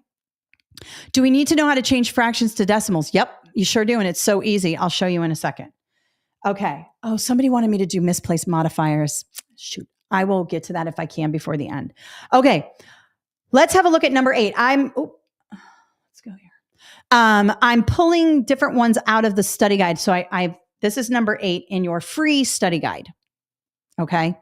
Do we need to know how to change fractions to decimals? Yep, you sure do. And it's so easy. I'll show you in a second. Okay. Oh, somebody wanted me to do misplaced modifiers. Shoot. I will get to that if I can before the end. Okay. Let's have a look at number 8. Let's go here. I'm pulling different ones out of the study guide. So this is number 8 in your free study guide. Okay.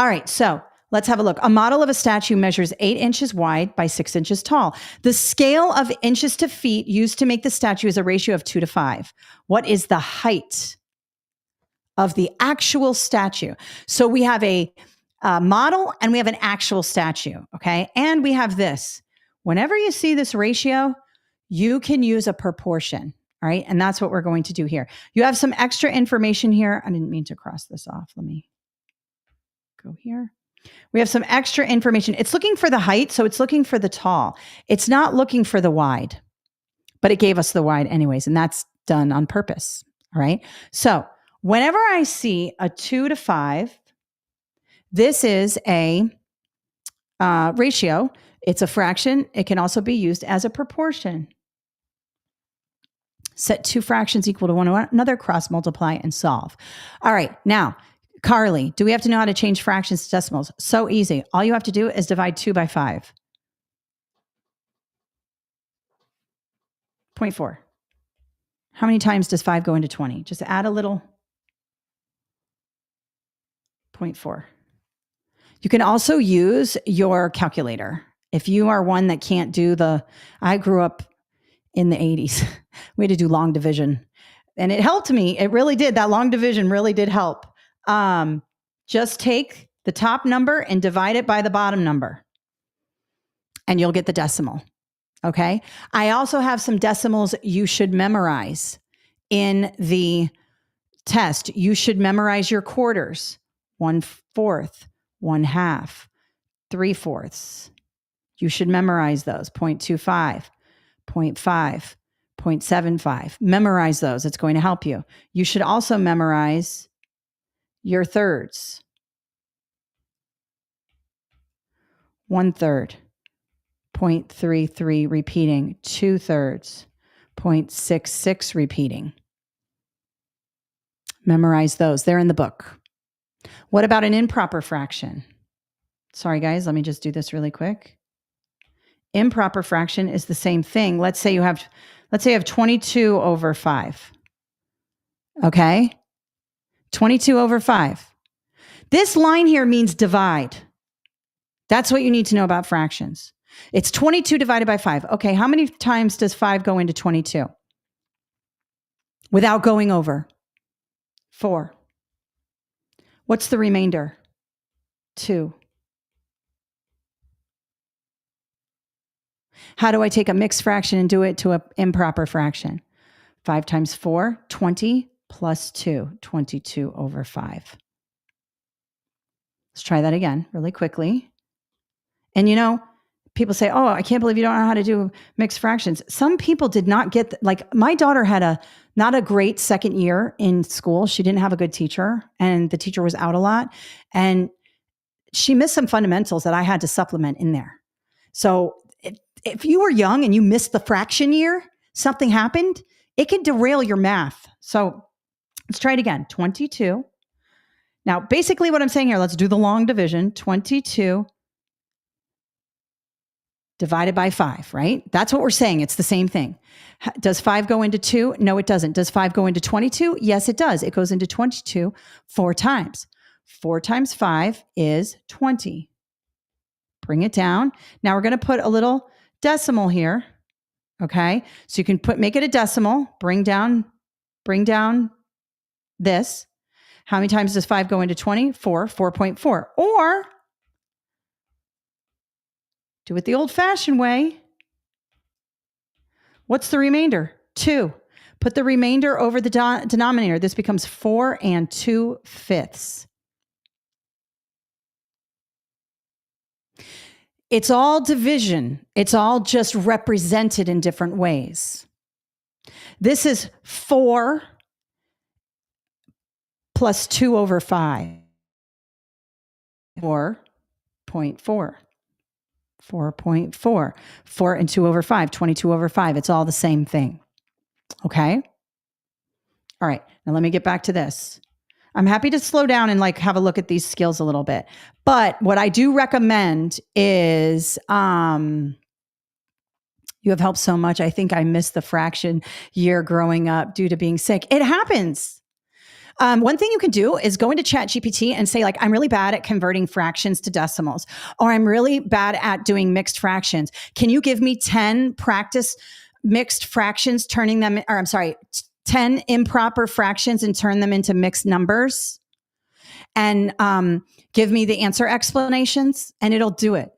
All right. So let's have a look. A model of a statue measures 8 inches wide by 6 inches tall. The scale of inches to feet used to make the statue is a ratio of 2 to 5. What is the height of the actual statue? So we have a model and we have an actual statue. Okay. And we have this. Whenever you see this ratio, you can use a proportion. All right. And that's what we're going to do here. You have some extra information here. I didn't mean to cross this off. Let me go here. We have some extra information. It's looking for the height, so it's looking for the tall. It's not looking for the wide, but it gave us the wide anyways, and that's done on purpose. All right. So whenever I see a 2 to 5, this is a ratio. It's a fraction. It can also be used as a proportion. Set 2 fractions equal to one another, cross multiply, and solve. All right. Now, Carly, do we have to know how to change fractions to decimals? So easy. All you have to do is divide 2 by 5. 0.4. How many times does 5 go into 20? Just add a little. 0.4. You can also use your calculator. If you are one that can't do I grew up in the 80s. We had to do long division. And it helped me. It really did. That long division really did help. Just take the top number and divide it by the bottom number, and you'll get the decimal. Okay. I also have some decimals you should memorize in the test. You should memorize your quarters: 1/4, 1/2, 3/4. You should memorize those: 0.25, 0.5, 0.75. Memorize those. It's going to help you. You should also memorize your thirds. 1/3, 0.33 repeating, 2/3, 0.66 repeating. Memorize those. They're in the book. What about an improper fraction? Sorry, guys, let me just do this really quick. Improper fraction is the same thing. Let's say you have 22 over 5. Okay? 22 over 5. This line here means divide. That's what you need to know about fractions. It's 22 divided by 5. Okay, how many times does 5 go into 22? Without going over? 4. What's the remainder? 2. How do I take a mixed fraction and do it to an improper fraction? 5 times 4, 20, plus 2, 22 over 5. Let's try that again really quickly. And people say, oh, I can't believe you don't know how to do mixed fractions. Some people did not get, like my daughter had not a great second year in school. She didn't have a good teacher, and the teacher was out a lot. And she missed some fundamentals that I had to supplement in there. So if you were young and you missed the fraction year, something happened, it can derail your math. So let's try it again. 22. Now, basically what I'm saying here, let's do the long division. 22 divided by 5, right? That's what we're saying. It's the same thing. Does 5 go into 2? No, it doesn't. Does 5 go into 22? Yes, it does. It goes into 22 4 times. 4 times 5 is 20. bring it down. Now we're going to put a little decimal here. Okay. So you can make it a decimal, bring down this. How many times does 5 go into 20? 4, 4.4. Or do it the old-fashioned way. What's the remainder? 2. Put the remainder over the denominator. This becomes 4 2/5. It's all division. It's all just represented in different ways. This is 4 plus 2 over 5. 4.4. 4.4. 4 and 2 over 5. 22 over 5. It's all the same thing. Okay? All right. Now let me get back to this. I'm happy to slow down and like have a look at these skills a little bit. But what I do recommend is you have helped so much. I think I missed the fraction year growing up due to being sick. It happens. One thing you can do is go into ChatGPT and say, like, I'm really bad at converting fractions to decimals, or I'm really bad at doing mixed fractions. Can you give me 10 practice mixed fractions, 10 improper fractions and turn them into mixed numbers? And give me the answer explanations, and it'll do it.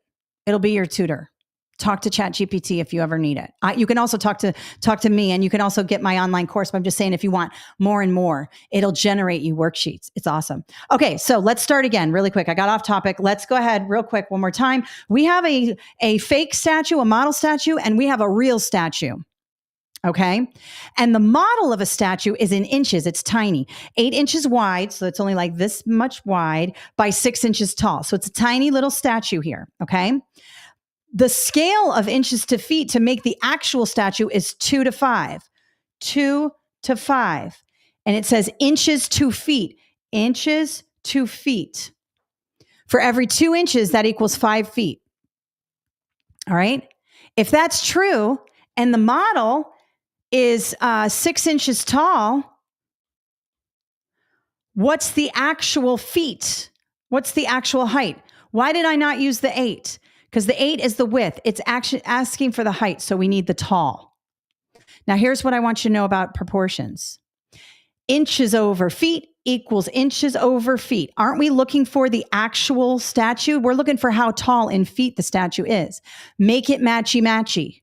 It'll be your tutor. Talk to ChatGPT if you ever need it. You can also talk to me, and you can also get my online course. But I'm just saying, if you want more and more, it'll generate you worksheets. It's awesome. Okay, so let's start again really quick. I got off topic. Let's go ahead real quick one more time. We have a fake statue, a model statue, and we have a real statue. Okay. And the model of a statue is in inches. It's tiny, 8 inches wide. So it's only like this much wide by 6 inches tall. So it's a tiny little statue here. Okay. The scale of inches to feet to make the actual statue is 2 to 5, 2 to 5. And it says inches to feet, inches to feet. For every 2 inches, that equals 5 feet. All right. If that's true, and the model is 6 inches tall, what's the actual feet? What's the actual height? Why did I not use the 8? Because the 8 is the width. It's actually asking for the height, so we need the tall. Now, here's what I want you to know about proportions. Inches over feet equals inches over feet. Aren't we looking for the actual statue? We're looking for how tall in feet the statue is. Make it matchy-matchy.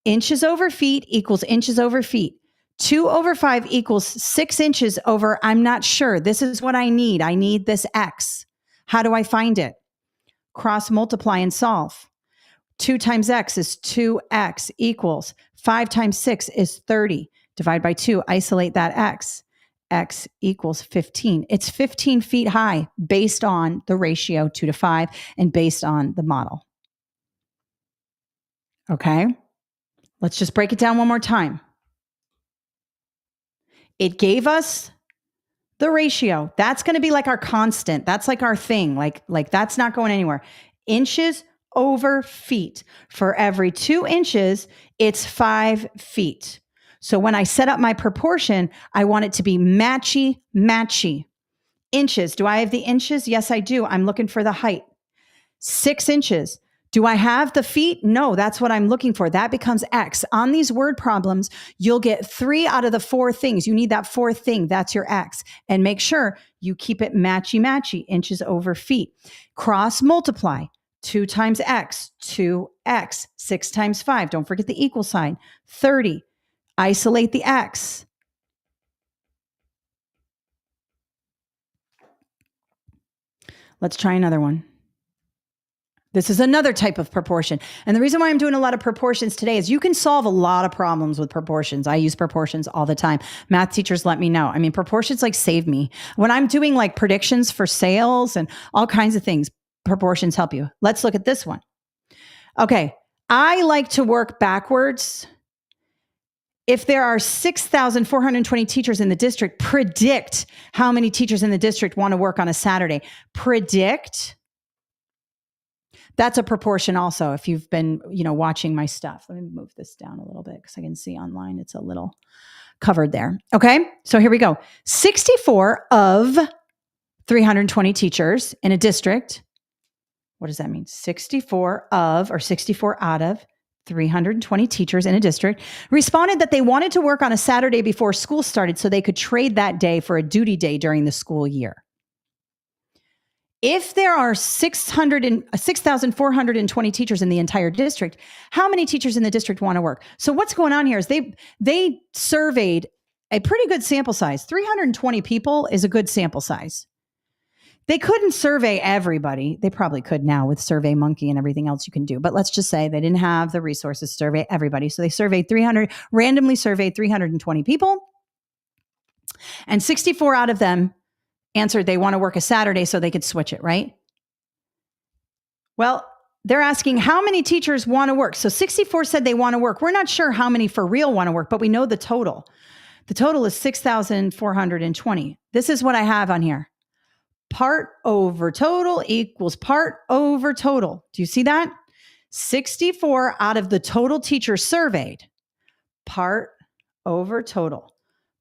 Inches over feet equals inches over feet. 2 over 5 equals 6 inches over, I'm not sure. This is what I need. I need this X. How do I find it? Cross multiply and solve. 2 times X is 2X equals 5 times 6 is 30. Divide by 2, isolate that X. X equals 15. It's 15 feet high based on the ratio 2 to 5 and based on the model. Okay. Let's just break it down one more time. It gave us the ratio. That's going to be like our constant. That's like our thing. Like that's not going anywhere. Inches over feet. For every 2 inches, it's 5 feet. So when I set up my proportion, I want it to be matchy. Inches. Do I have the inches? Yes, I do. I'm looking for the height. 6 inches. Do I have the feet? No, that's what I'm looking for. That becomes X. On these word problems, you'll get 3 out of the 4 things. You need that 4th thing. That's your X. And make sure you keep it matchy, inches over feet. Cross multiply. 2 times X, 2X. 6 times 5. Don't forget the equal sign. 30. Isolate the X. Let's try another one. This is another type of proportion. And the reason why I'm doing a lot of proportions today is you can solve a lot of problems with proportions. I use proportions all the time. Math teachers let me know. I mean, proportions like save me. When I'm doing like predictions for sales and all kinds of things, proportions help you. Let's look at this one. Okay. I like to work backwards. If there are 6,420 teachers in the district, predict how many teachers in the district want to work on a Saturday. Predict. That's a proportion also, if you've been, watching my stuff. Let me move this down a little bit because I can see online it's a little covered there. Okay, so here we go. 64 of 320 teachers in a district what does that mean? 64 out of 320 teachers in a district responded that they wanted to work on a Saturday before school started so they could trade that day for a duty day during the school year. If there are 6,420 teachers in the entire district, how many teachers in the district want to work? So what's going on here is they surveyed a pretty good sample size. 320 people is a good sample size. They couldn't survey everybody. They probably could now with SurveyMonkey and everything else you can do. But let's just say they didn't have the resources to survey everybody. So they randomly surveyed 320 people. And 64 out of them answered they want to work a Saturday so they could switch it, right? Well, they're asking how many teachers want to work. So 64 said they want to work. We're not sure how many for real want to work, but we know the total. The total is 6,420. This is what I have on here. Part over total equals part over total. Do you see that? 64 out of the total teachers surveyed. Part over total.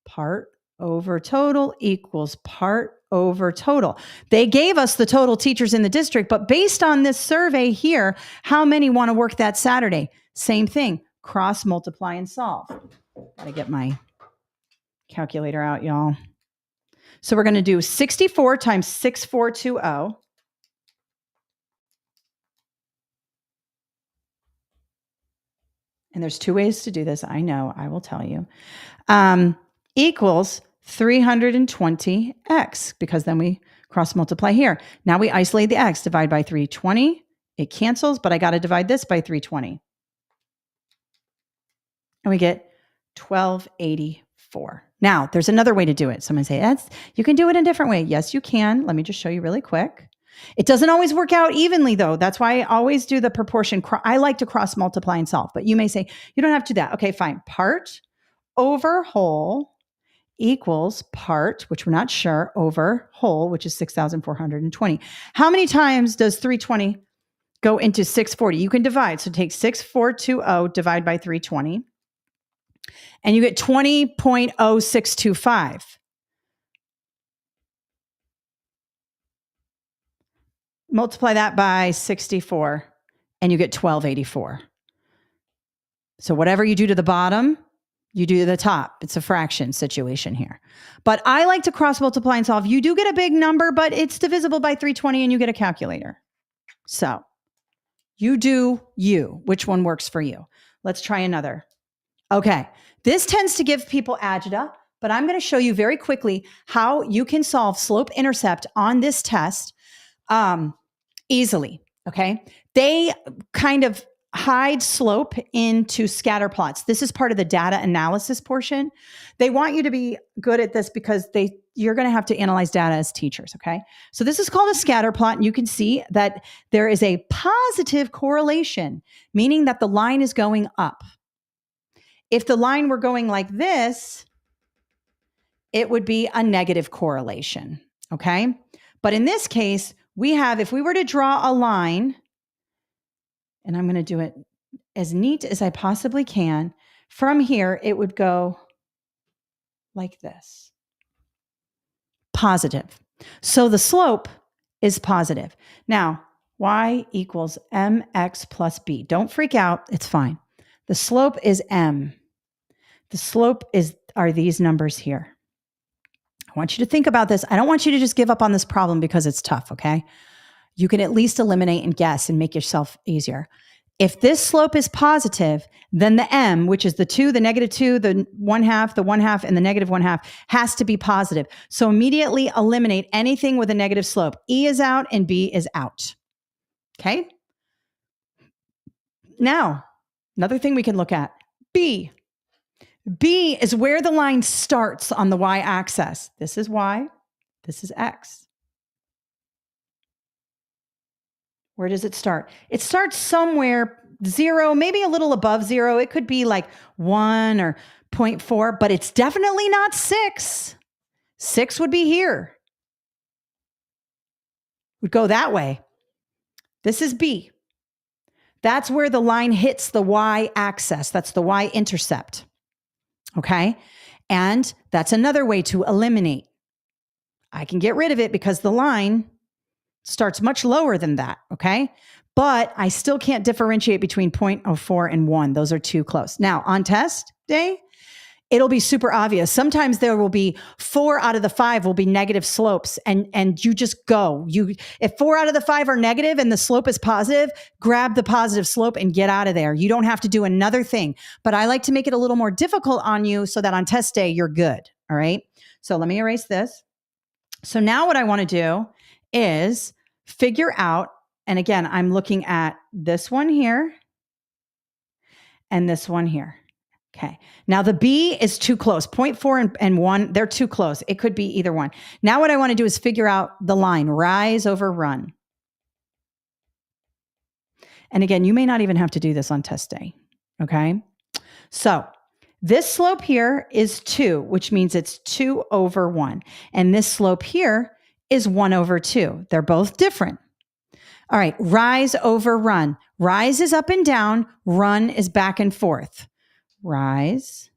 Part over total equals part over total. They gave us the total teachers in the district, but based on this survey here, how many want to work that Saturday? Same thing, cross, multiply, and solve. Gotta get my calculator out, y'all. So we're going to do 64 times 6420. And there's two ways to do this. I know, I will tell you. Equals 320x, because then we cross multiply here. Now we isolate the x, divide by 320. It cancels, but I got to divide this by 320. And we get 1284. Now, there's another way to do it. Someone say, you can do it a different way. Yes, you can. Let me just show you really quick. It doesn't always work out evenly, though. That's why I always do the proportion. I like to cross multiply and solve, but you may say, you don't have to do that. Okay, fine. Part over whole equals part, which we're not sure, over whole, which is 6,420. How many times does 320 go into 640? You can divide. So take 6420, divide by 320. And you get 20.0625. Multiply that by 64, and you get 1284. So whatever you do to the bottom, you do to the top. It's a fraction situation here. But I like to cross multiply and solve. You do get a big number, but it's divisible by 320, and you get a calculator. So you do you. Which one works for you? Let's try another. Okay, this tends to give people agita, but I'm going to show you very quickly how you can solve slope-intercept on this test easily, okay? They kind of hide slope into scatter plots. This is part of the data analysis portion. They want you to be good at this because you're going to have to analyze data as teachers, okay? So this is called a scatter plot, and you can see that there is a positive correlation, meaning that the line is going up. If the line were going like this, it would be a negative correlation, okay? But in this case, we have, if we were to draw a line, and I'm going to do it as neat as I possibly can, from here, it would go like this. Positive. So the slope is positive. Now, y equals mx plus b. Don't freak out. It's fine. The slope is m. The slope are these numbers here. I want you to think about this. I don't want you to just give up on this problem because it's tough, okay? You can at least eliminate and guess and make yourself easier. If this slope is positive, then the m, which is the 2, the negative 2, the 1/2, and the negative 1/2, has to be positive. So immediately eliminate anything with a negative slope. E is out and B is out. Okay? Now, another thing we can look at, B. B is where the line starts on the y-axis. This is y, this is x. Where does it start? It starts somewhere 0, maybe a little above 0. It could be like 1 or 0.4, but it's definitely not 6. 6 would be here. Would go that way. This is B. That's where the line hits the y-axis. That's the y-intercept. Okay? And that's another way to eliminate. I can get rid of it because the line Starts much lower than that, okay? But I still can't differentiate between 0.04 and 1. Those are too close. Now, on test day, it'll be super obvious. Sometimes there will be 4 out of the 5 will be negative slopes, and you just go. If 4 out of the 5 are negative and the slope is positive, grab the positive slope and get out of there. You don't have to do another thing. But I like to make it a little more difficult on you so that on test day, you're good, all right? So let me erase this. So now what I want to do is figure out, and again, I'm looking at this one here and this one here. Okay. Now the B is too close. 0.4 and 1, they're too close. It could be either one. Now what I want to do is figure out the line, rise over run. And again, you may not even have to do this on test day. Okay. So this slope here is 2, which means it's 2 over 1. And this slope here is 1 over 2. They're both different. All right, rise over run. Rise is up and down. Run is back and forth. Rise,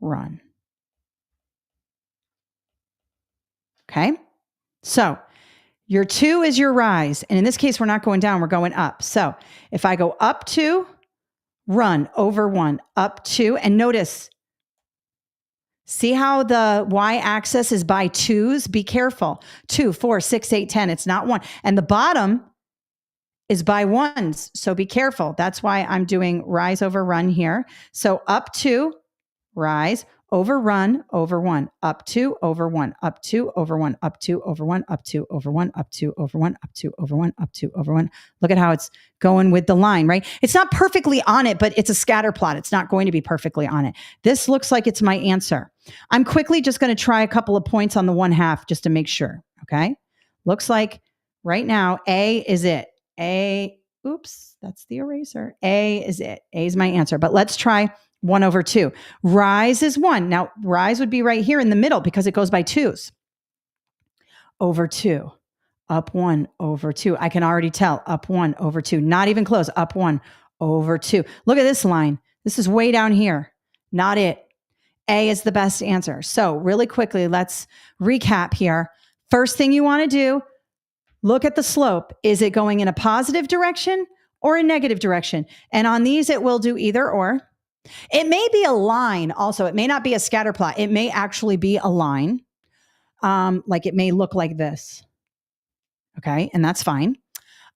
run. Okay, so your 2 is your rise. And in this case, we're not going down, we're going up. So if I go up 2, run over 1, up 2, and notice, see how the y-axis is by 2s? Be careful. 2, 4, 6, 8, 10. It's not 1. And the bottom is by 1s. So be careful. That's why I'm doing rise over run here. So up 2, rise, over run, over 1, up 2, over 1, up 2, over 1, up 2, over 1, up 2, over 1, up 2, over 1, up 2, over 1, up 2, over 1. Look at how it's going with the line, right? It's not perfectly on it, but it's a scatter plot. It's not going to be perfectly on it. This looks like it's my answer. I'm quickly just going to try a couple of points on the 1/2 just to make sure, okay? Looks like right now, A is it. Oops, that's the eraser. A is it. A is my answer. But let's try 1 over 2. Rise is 1. Now, rise would be right here in the middle because it goes by 2s. Over 2. Up 1 over 2. I can already tell. Up 1 over 2. Not even close. Up 1 over 2. Look at this line. This is way down here. Not it. A is the best answer. So really quickly, let's recap here. First thing you want to do, look at the slope. Is it going in a positive direction or a negative direction? And on these, it will do either or. It may be a line also. It may not be a scatter plot. It may actually be a line. Like it may look like this. Okay, and that's fine.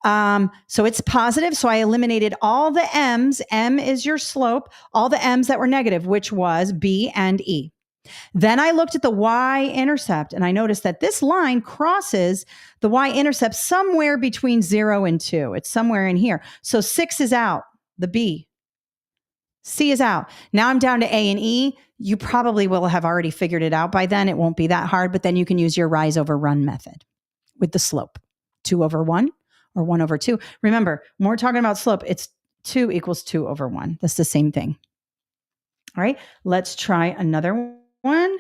So it's positive. So I eliminated all the M's. M is your slope. All the M's that were negative, which was B and E. Then I looked at the y-intercept and I noticed that this line crosses the y-intercept somewhere between 0 and 2. It's somewhere in here. So 6 is out, the B. C is out. Now I'm down to A and E. You probably will have already figured it out by then. It won't be that hard, but then you can use your rise over run method with the slope. 2 over 1 or 1 over 2. Remember, when we're talking about slope, it's 2 equals 2 over 1. That's the same thing. All right, let's try another one.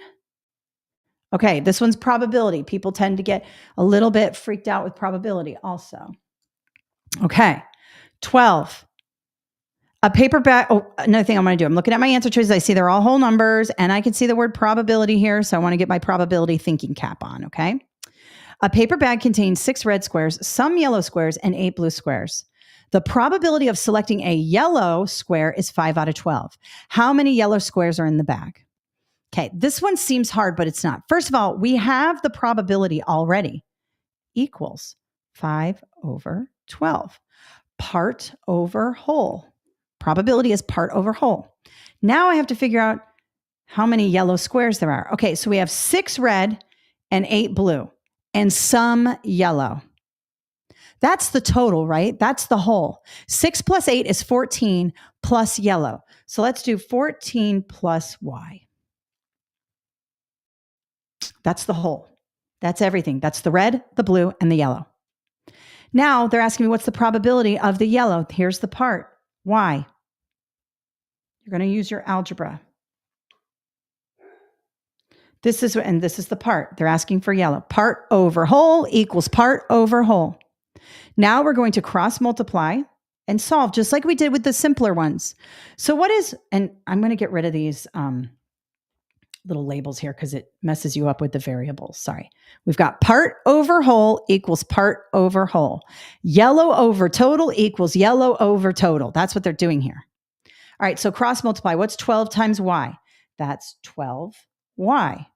Okay, this one's probability. People tend to get a little bit freaked out with probability also. Okay, 12. A paperback. Oh, another thing I'm going to do. I'm looking at my answer choices. I see they're all whole numbers and I can see the word probability here. So I want to get my probability thinking cap on. Okay. A paper bag contains 6 red squares, some yellow squares, and 8 blue squares. The probability of selecting a yellow square is 5 out of 12. How many yellow squares are in the bag? Okay. This one seems hard, but it's not. First of all, we have the probability already equals 5 over 12. Part over whole. Probability is part over whole. Now I have to figure out how many yellow squares there are. Okay, so we have 6 red and 8 blue and some yellow. That's the total, right? That's the whole. 6 plus 8 is 14 plus yellow. So let's do 14 plus y. That's the whole. That's everything. That's the red, the blue, and the yellow. Now they're asking me what's the probability of the yellow. Here's the part. Y. You're going to use your algebra. This is the part. They're asking for yellow. Part over whole equals part over whole. Now we're going to cross multiply and solve just like we did with the simpler ones. So what is, and I'm going to get rid of these little labels here because it messes you up with the variables. Sorry. We've got part over whole equals part over whole. Yellow over total equals yellow over total. That's what they're doing here. All right, so cross multiply. What's 12 times y? That's 12y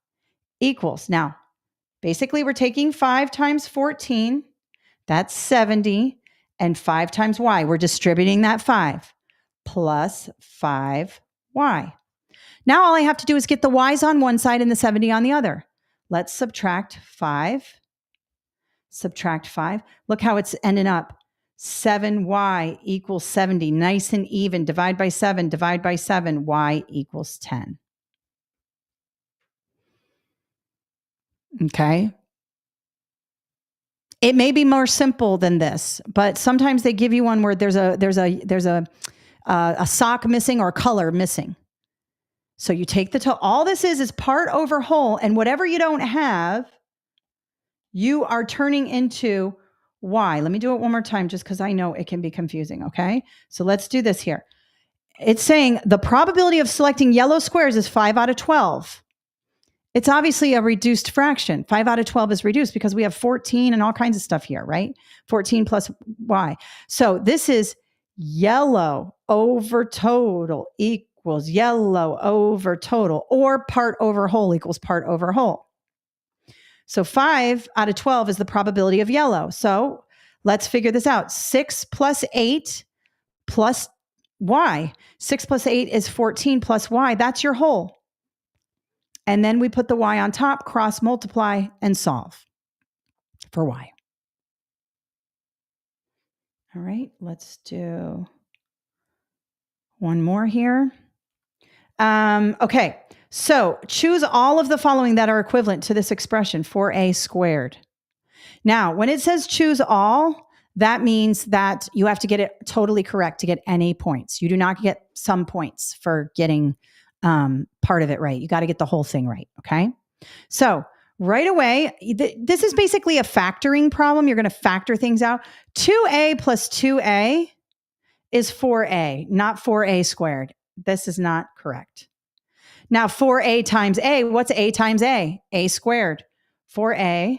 equals. Now, basically, we're taking 5 times 14. That's 70. And 5 times y. We're distributing that 5 plus 5y. Now all I have to do is get the y's on one side and the 70 on the other. Let's subtract 5. Subtract 5. Look how it's ending up. 7y equals 70. Nice and even. Divide by 7. Divide by 7. Y equals 10. Okay. It may be more simple than this, but sometimes they give you one where there's a sock missing or color missing. So you take all this is part over whole, and whatever you don't have, you are turning into y. Let me do it one more time just because I know it can be confusing, okay? So let's do this here. It's saying the probability of selecting yellow squares is 5 out of 12. It's obviously a reduced fraction. 5 out of 12 is reduced because we have 14 and all kinds of stuff here, right? 14 plus y. So this is yellow over total equals yellow over total, or part over whole equals part over whole. So 5 out of 12 is the probability of yellow. So let's figure this out. 6 plus 8 plus y. 6 plus 8 is 14 plus y. That's your whole. And then we put the y on top, cross multiply, and solve for y. All right, let's do one more here. Okay, so choose all of the following that are equivalent to this expression, 4a squared. Now, when it says choose all, that means that you have to get it totally correct to get any points. You do not get some points for getting part of it right. You got to get the whole thing right. Okay. So right away, this is basically a factoring problem. You're going to factor things out. 2a plus 2a is 4a, not 4a squared. This is not correct. Now 4a times a, what's a times a? A squared. 4a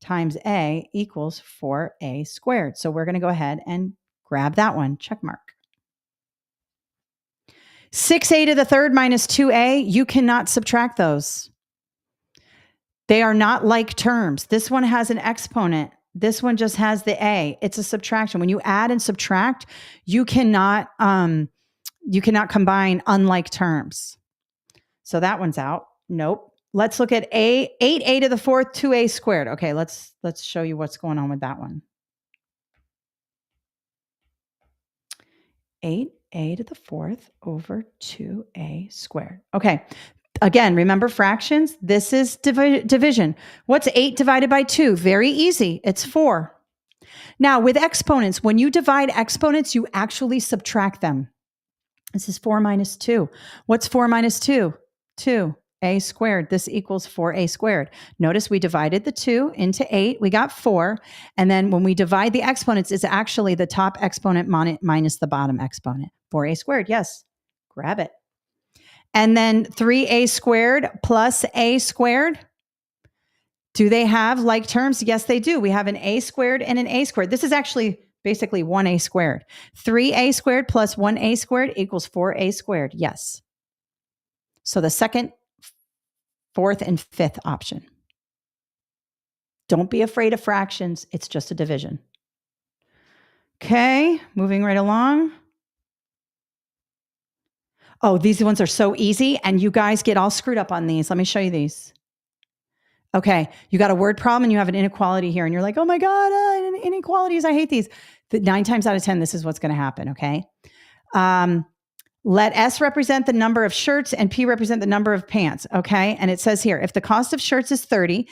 times a equals 4a squared. So we're going to go ahead and grab that one. Check mark. 6a to the third minus 2a, you cannot subtract those. They are not like terms. This one has an exponent. This one just has the a. It's a subtraction. When you add and subtract, you cannot combine unlike terms. So that one's out. Nope. Let's look at 8a to the fourth, 2a squared. Okay, let's show you what's going on with that one. 8a to the fourth over 2a squared. Okay. Again, remember fractions? This is division. What's 8 divided by 2? Very easy. It's 4. Now, with exponents, when you divide exponents, you actually subtract them. This is 4 minus 2. What's 4 minus 2? 2a squared. This equals 4a squared. Notice we divided the 2 into 8. We got 4. And then when we divide the exponents, it's actually the top exponent minus the bottom exponent. 4a squared. Yes. Grab it. And then 3a squared plus a squared. Do they have like terms? Yes, they do. We have an a squared and an a squared. This is actually basically 1a squared. 3a squared plus 1a squared equals 4a squared. Yes. So the second, fourth, and fifth option. Don't be afraid of fractions. It's just a division. Okay, moving right along. Oh, these ones are so easy, and you guys get all screwed up on these. Let me show you these. Okay, you got a word problem, and you have an inequality here, and you're like, oh my God, inequalities, I hate these. 9 times out of 10, this is what's going to happen, okay? Let S represent the number of shirts and P represent the number of pants, okay? And it says here, if the cost of shirts is 30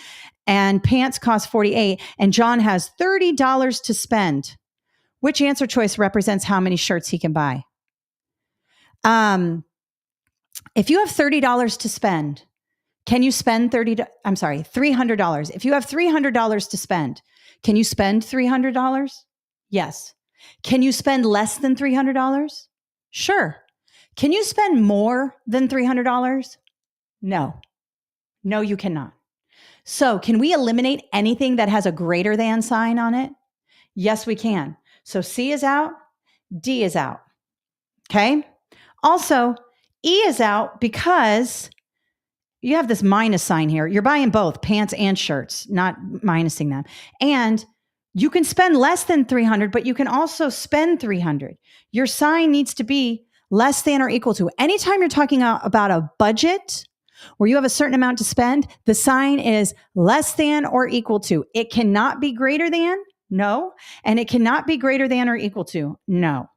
and pants cost 48, and John has $30 to spend, which answer choice represents how many shirts he can buy? If you have $30 to spend, can you spend $300? If you have $300 to spend, can you spend $300? Yes. Can you spend less than $300? Sure. Can you spend more than $300? No. No, you cannot. So can we eliminate anything that has a greater than sign on it? Yes, we can. So C is out, D is out. Okay. Also, E is out because you have this minus sign here. You're buying both pants and shirts, not minusing them. And you can spend less than 300, but you can also spend 300. Your sign needs to be less than or equal to. Anytime you're talking about a budget where you have a certain amount to spend, the sign is less than or equal to. It cannot be greater than, no. And it cannot be greater than or equal to, no.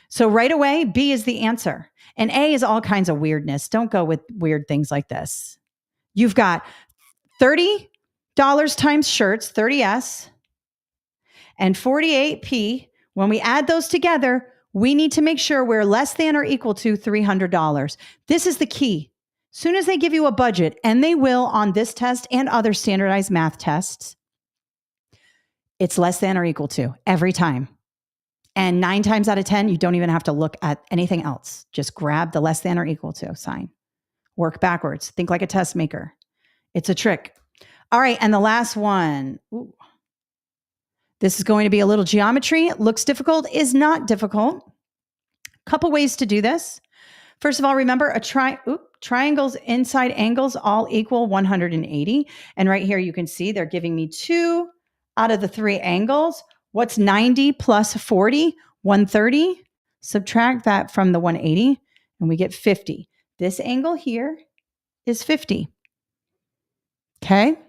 So right away, B is the answer. And A is all kinds of weirdness. Don't go with weird things like this. You've got $30 times shirts, 30S, and 48P. When we add those together, we need to make sure we're less than or equal to $300. This is the key. Soon as they give you a budget, and they will on this test and other standardized math tests, it's less than or equal to every time. And 9 times out of 10, you don't even have to look at anything else. Just grab the less than or equal to sign. Work backwards. Think like a test maker. It's a trick. All right. And the last one. Ooh. This is going to be a little geometry. It looks difficult, is not difficult. Couple ways to do this. First of all, remember triangles inside angles all equal 180. And right here, you can see they're giving me 2 out of the 3 angles. What's 90 plus 40? 130. Subtract that from the 180 and we get 50. This angle here is 50. Okay.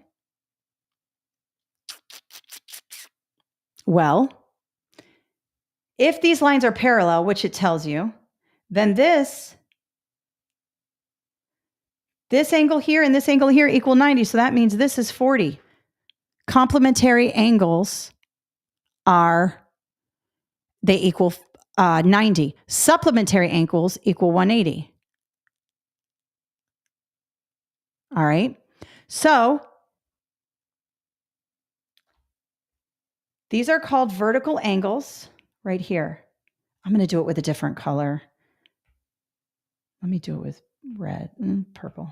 Well, if these lines are parallel, which it tells you, then this angle here and this angle here equal 90. So that means this is 40. Complementary angles they equal 90. Supplementary angles equal 180. All right. So these are called vertical angles right here. I'm going to do it with a different color. Let me do it with red and purple.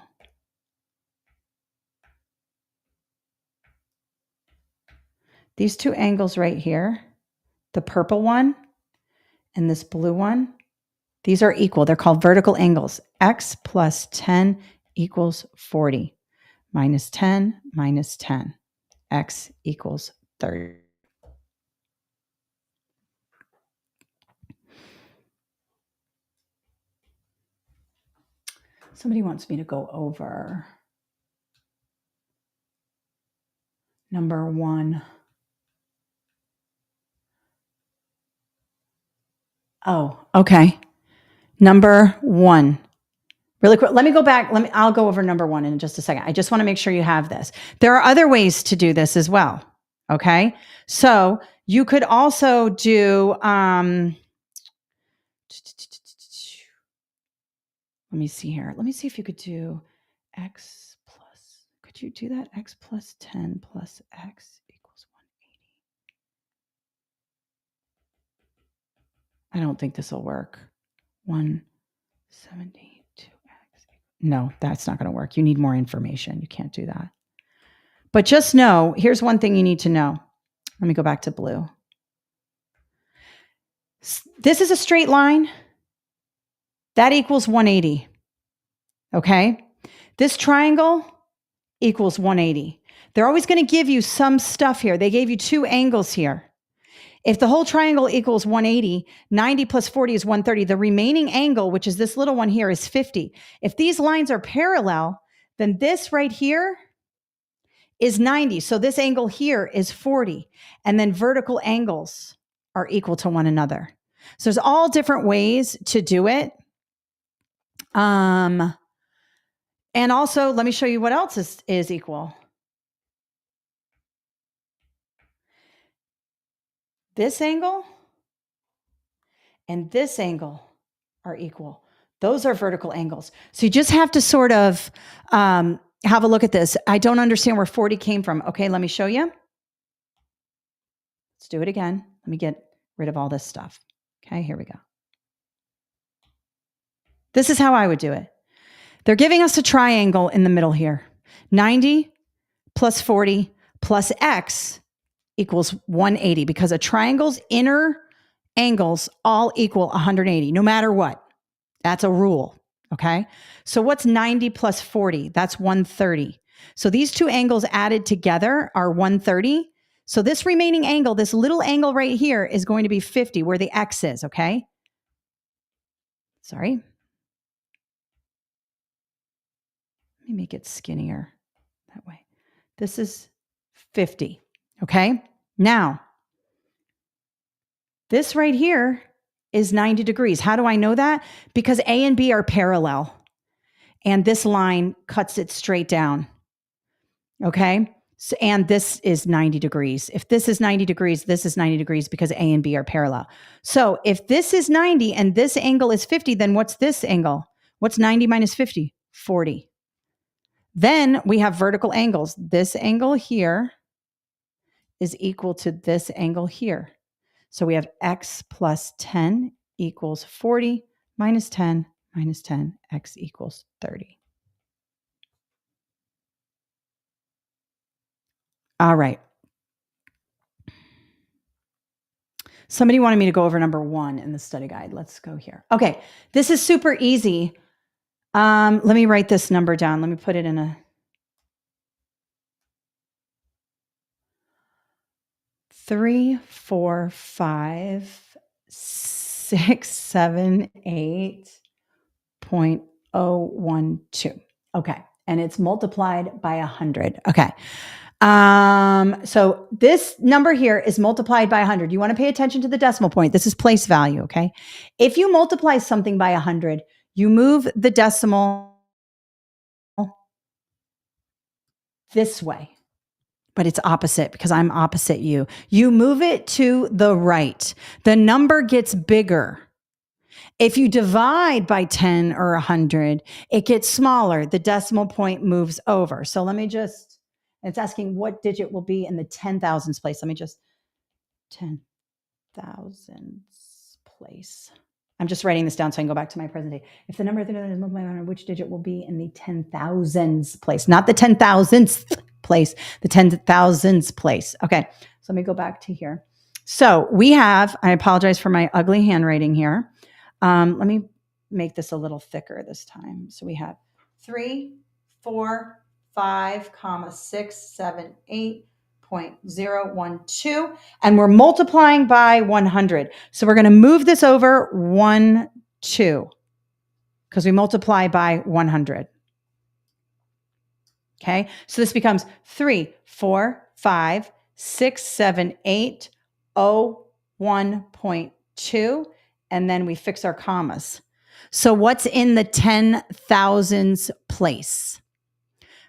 These 2 angles right here, the purple one and this blue one, these are equal. They're called vertical angles. X plus 10 equals 40. Minus 10 minus 10. X equals 30. Somebody wants me to go over number 1. Oh, okay. Number 1. Really quick. Let me go back. I'll go over number 1 in just a second. I just want to make sure you have this. There are other ways to do this as well. Okay. So you could also do, let me see here. Let me see if you could do X plus, could you do that? X plus 10 plus X equals 180. I don't think this will work. 172X. No, that's not going to work. You need more information. You can't do that. But just know, here's one thing you need to know. Let me go back to blue. This is a straight line. That equals 180. Okay? This triangle equals 180. They're always going to give you some stuff here. They gave you 2 angles here. If the whole triangle equals 180, 90 plus 40 is 130. The remaining angle, which is this little one here, is 50. If these lines are parallel, then this right here is 90. So this angle here is 40. And then vertical angles are equal to one another. So there's all different ways to do it. And also, let me show you what else is equal. This angle and this angle are equal. Those are vertical angles. So you just have to sort of have a look at this. I don't understand where 40 came from. Okay, let me show you. Let's do it again. Let me get rid of all this stuff. Okay, here we go. This is how I would do it. They're giving us a triangle in the middle here. 90 plus 40 plus x equals 180 because a triangle's inner angles all equal 180, no matter what. That's a rule, okay? So what's 90 plus 40? That's 130. So these two angles added together are 130. So this remaining angle, this little angle right here is going to be 50 where the x is, okay? Sorry. Let me make it skinnier that way. This is 50, okay? Now, this right here is 90 degrees. How do I know that? Because A and B are parallel, and this line cuts it straight down, okay? So, and this is 90 degrees. If this is 90 degrees, this is 90 degrees because A and B are parallel. So if this is 90 and this angle is 50, then what's this angle? What's 90 minus 50? 40. Then we have vertical angles. This angle here is equal to this angle here. So we have x plus 10 equals 40 minus 10 minus 10, x equals 30. All right. Somebody wanted me to go over number 1 in the study guide. Let's go here. Okay, this is super easy. Let me write this number down. Let me put it in a 3, 4, 5, 6, 7, 8.012. Okay, and it's multiplied by 100. Okay. So this number here is multiplied by 100. You want to pay attention to the decimal point. This is place value, okay? If you multiply something by 100, you move the decimal this way, but it's opposite because I'm opposite you. You move it to the right. The number gets bigger. If you divide by 10 or 100, it gets smaller. The decimal point moves over. So let me just, it's asking what digit will be in the 10,000s place. Let me just, 10,000s place. I'm just writing this down so I can go back to my presentation. If the number is multiplied by 100, which digit will be in the 10,000s place? Not the 10,000th place, the 10,000s place. Okay, so let me go back to here. So we have, I apologize for my ugly handwriting here. Let me make this a little thicker this time. So we have 3, 4, 5, 6, 7, 8.012, and we're multiplying by 100. So we're going to move this over 1, 2, because we multiply by 100. Okay, so this becomes 3, 4, 5, 6, 7, 8, 1.2, and then we fix our commas. So what's in the 10,000s place?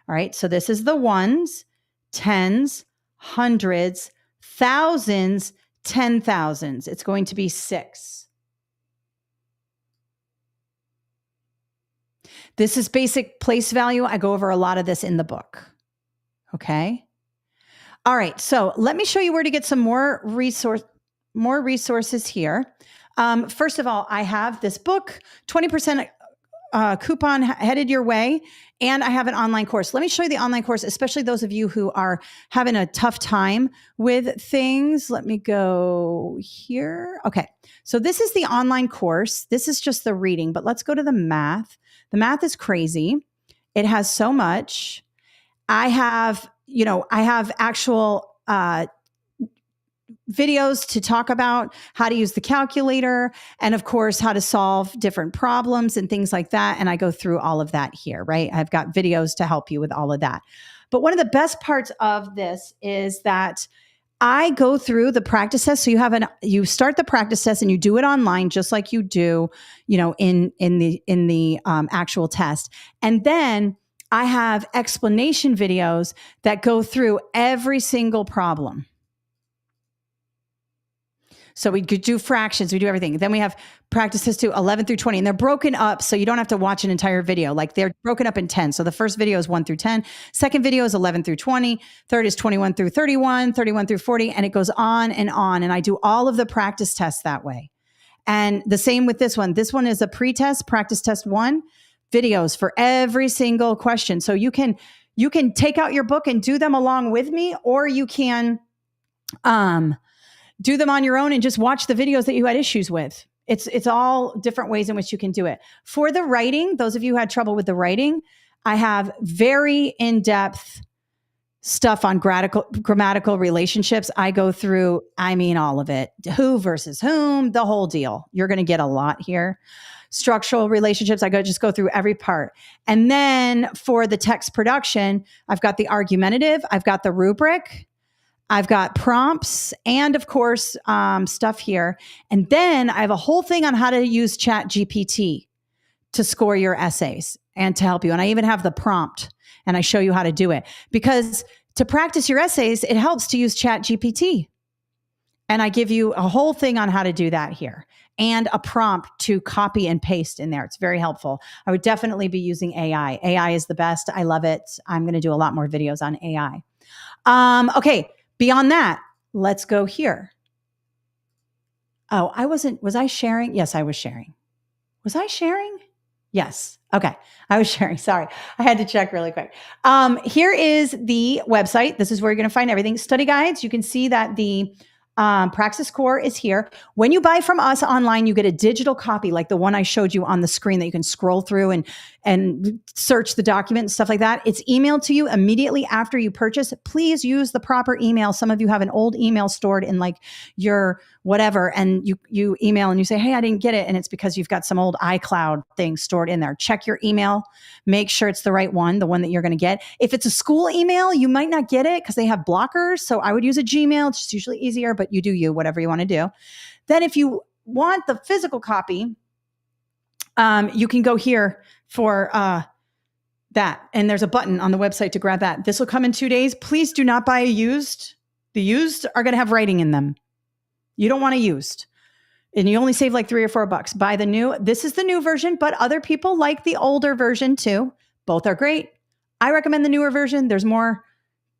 All right, so this is the ones, tens, hundreds, thousands, 10,000s. It's going to be 6. This is basic place value. I go over a lot of this in the book. Okay. All right, so let me show you where to get some more resources here. First of all, I have this book, 20% coupon headed your way, and I have an online course. Let me show you the online course, especially those of you who are having a tough time with things. Let me go here. Okay, so this is the online course. This is just the reading, but let's go to the math. The math is crazy. It has so much. I have actual videos to talk about how to use the calculator and, of course, how to solve different problems and things like that. And I go through all of that here, right? I've got videos to help you with all of that. But one of the best parts of this is that I go through the practice test. So you start the practice test and you do it online, just like you do, in the actual test. And then I have explanation videos that go through every single problem. So we could do fractions, we do everything. Then we have practice test 2, 11 through 20, and they're broken up so you don't have to watch an entire video. Like they're broken up in 10. So the first video is 1 through 10. Second video is 11 through 20. Third is 21 through 31, 31 through 40, and it goes on. And I do all of the practice tests that way. And the same with this one. This one is a pre-test, practice test 1. videos for every single question. So you can take out your book and do them along with me, or you can do them on your own and just watch the videos that you had issues with. It's all different ways in which you can do it. For the writing, those of you who had trouble with the writing, I have very in-depth stuff on grammatical relationships. I go through, all of it. Who versus whom, the whole deal. You're going to get a lot here. Structural relationships, just go through every part. And then for the text production, I've got the argumentative, I've got the rubric, I've got prompts, and of course, stuff here. And then I have a whole thing on how to use Chat GPT to score your essays and to help you. And I even have the prompt, and I show you how to do it. Because to practice your essays, it helps to use Chat GPT. And I give you a whole thing on how to do that here, and a prompt to copy and paste in there. It's very helpful. I would definitely be using AI. AI is the best. I love it. I'm going to do a lot more videos on AI. Okay. Beyond that, let's go here. Oh, was I sharing? Yes, I was sharing. Was I sharing? Yes. Okay. I was sharing. Sorry. I had to check really quick. Here is the website. This is where you're going to find everything. Study guides. You can see that the Praxis Core is here. When you buy from us online, you get a digital copy like the one I showed you on the screen that you can scroll through and search the document and stuff like that. It's emailed to you immediately after you purchase. Please use the proper email. Some of you have an old email stored in like your whatever, and you email and you say, hey, I didn't get it. And it's because you've got some old iCloud thing stored in there. Check your email. Make sure it's the right one, the one that you're going to get. If it's a school email, you might not get it because they have blockers. So I would use a Gmail. It's just usually easier, but you do whatever you want to do. Then if you want the physical copy, you can go here for that. And there's a button on the website to grab that. This will come in 2 days. Please do not buy a used. The used are going to have writing in them. You don't want a used. And you only save like $3 or $4. Buy the new. This is the new version, but other people like the older version too. Both are great. I recommend the newer version. There's more,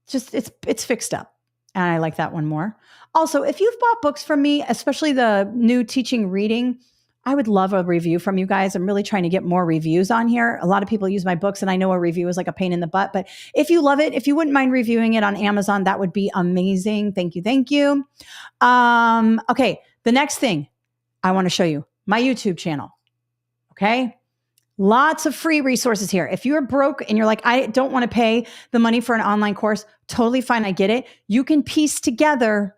just it's fixed up. And I like that one more. Also, if you've bought books from me, especially the new teaching reading, I would love a review from you guys. I'm really trying to get more reviews on here. A lot of people use my books, and I know a review is like a pain in the butt, but if you love it, if you wouldn't mind reviewing it on Amazon, that would be amazing. Thank you. Thank you. Okay. The next thing I want to show you, my YouTube channel. Okay. Lots of free resources here. If you're broke and you're like, I don't want to pay the money for an online course, totally fine. I get it. You can piece together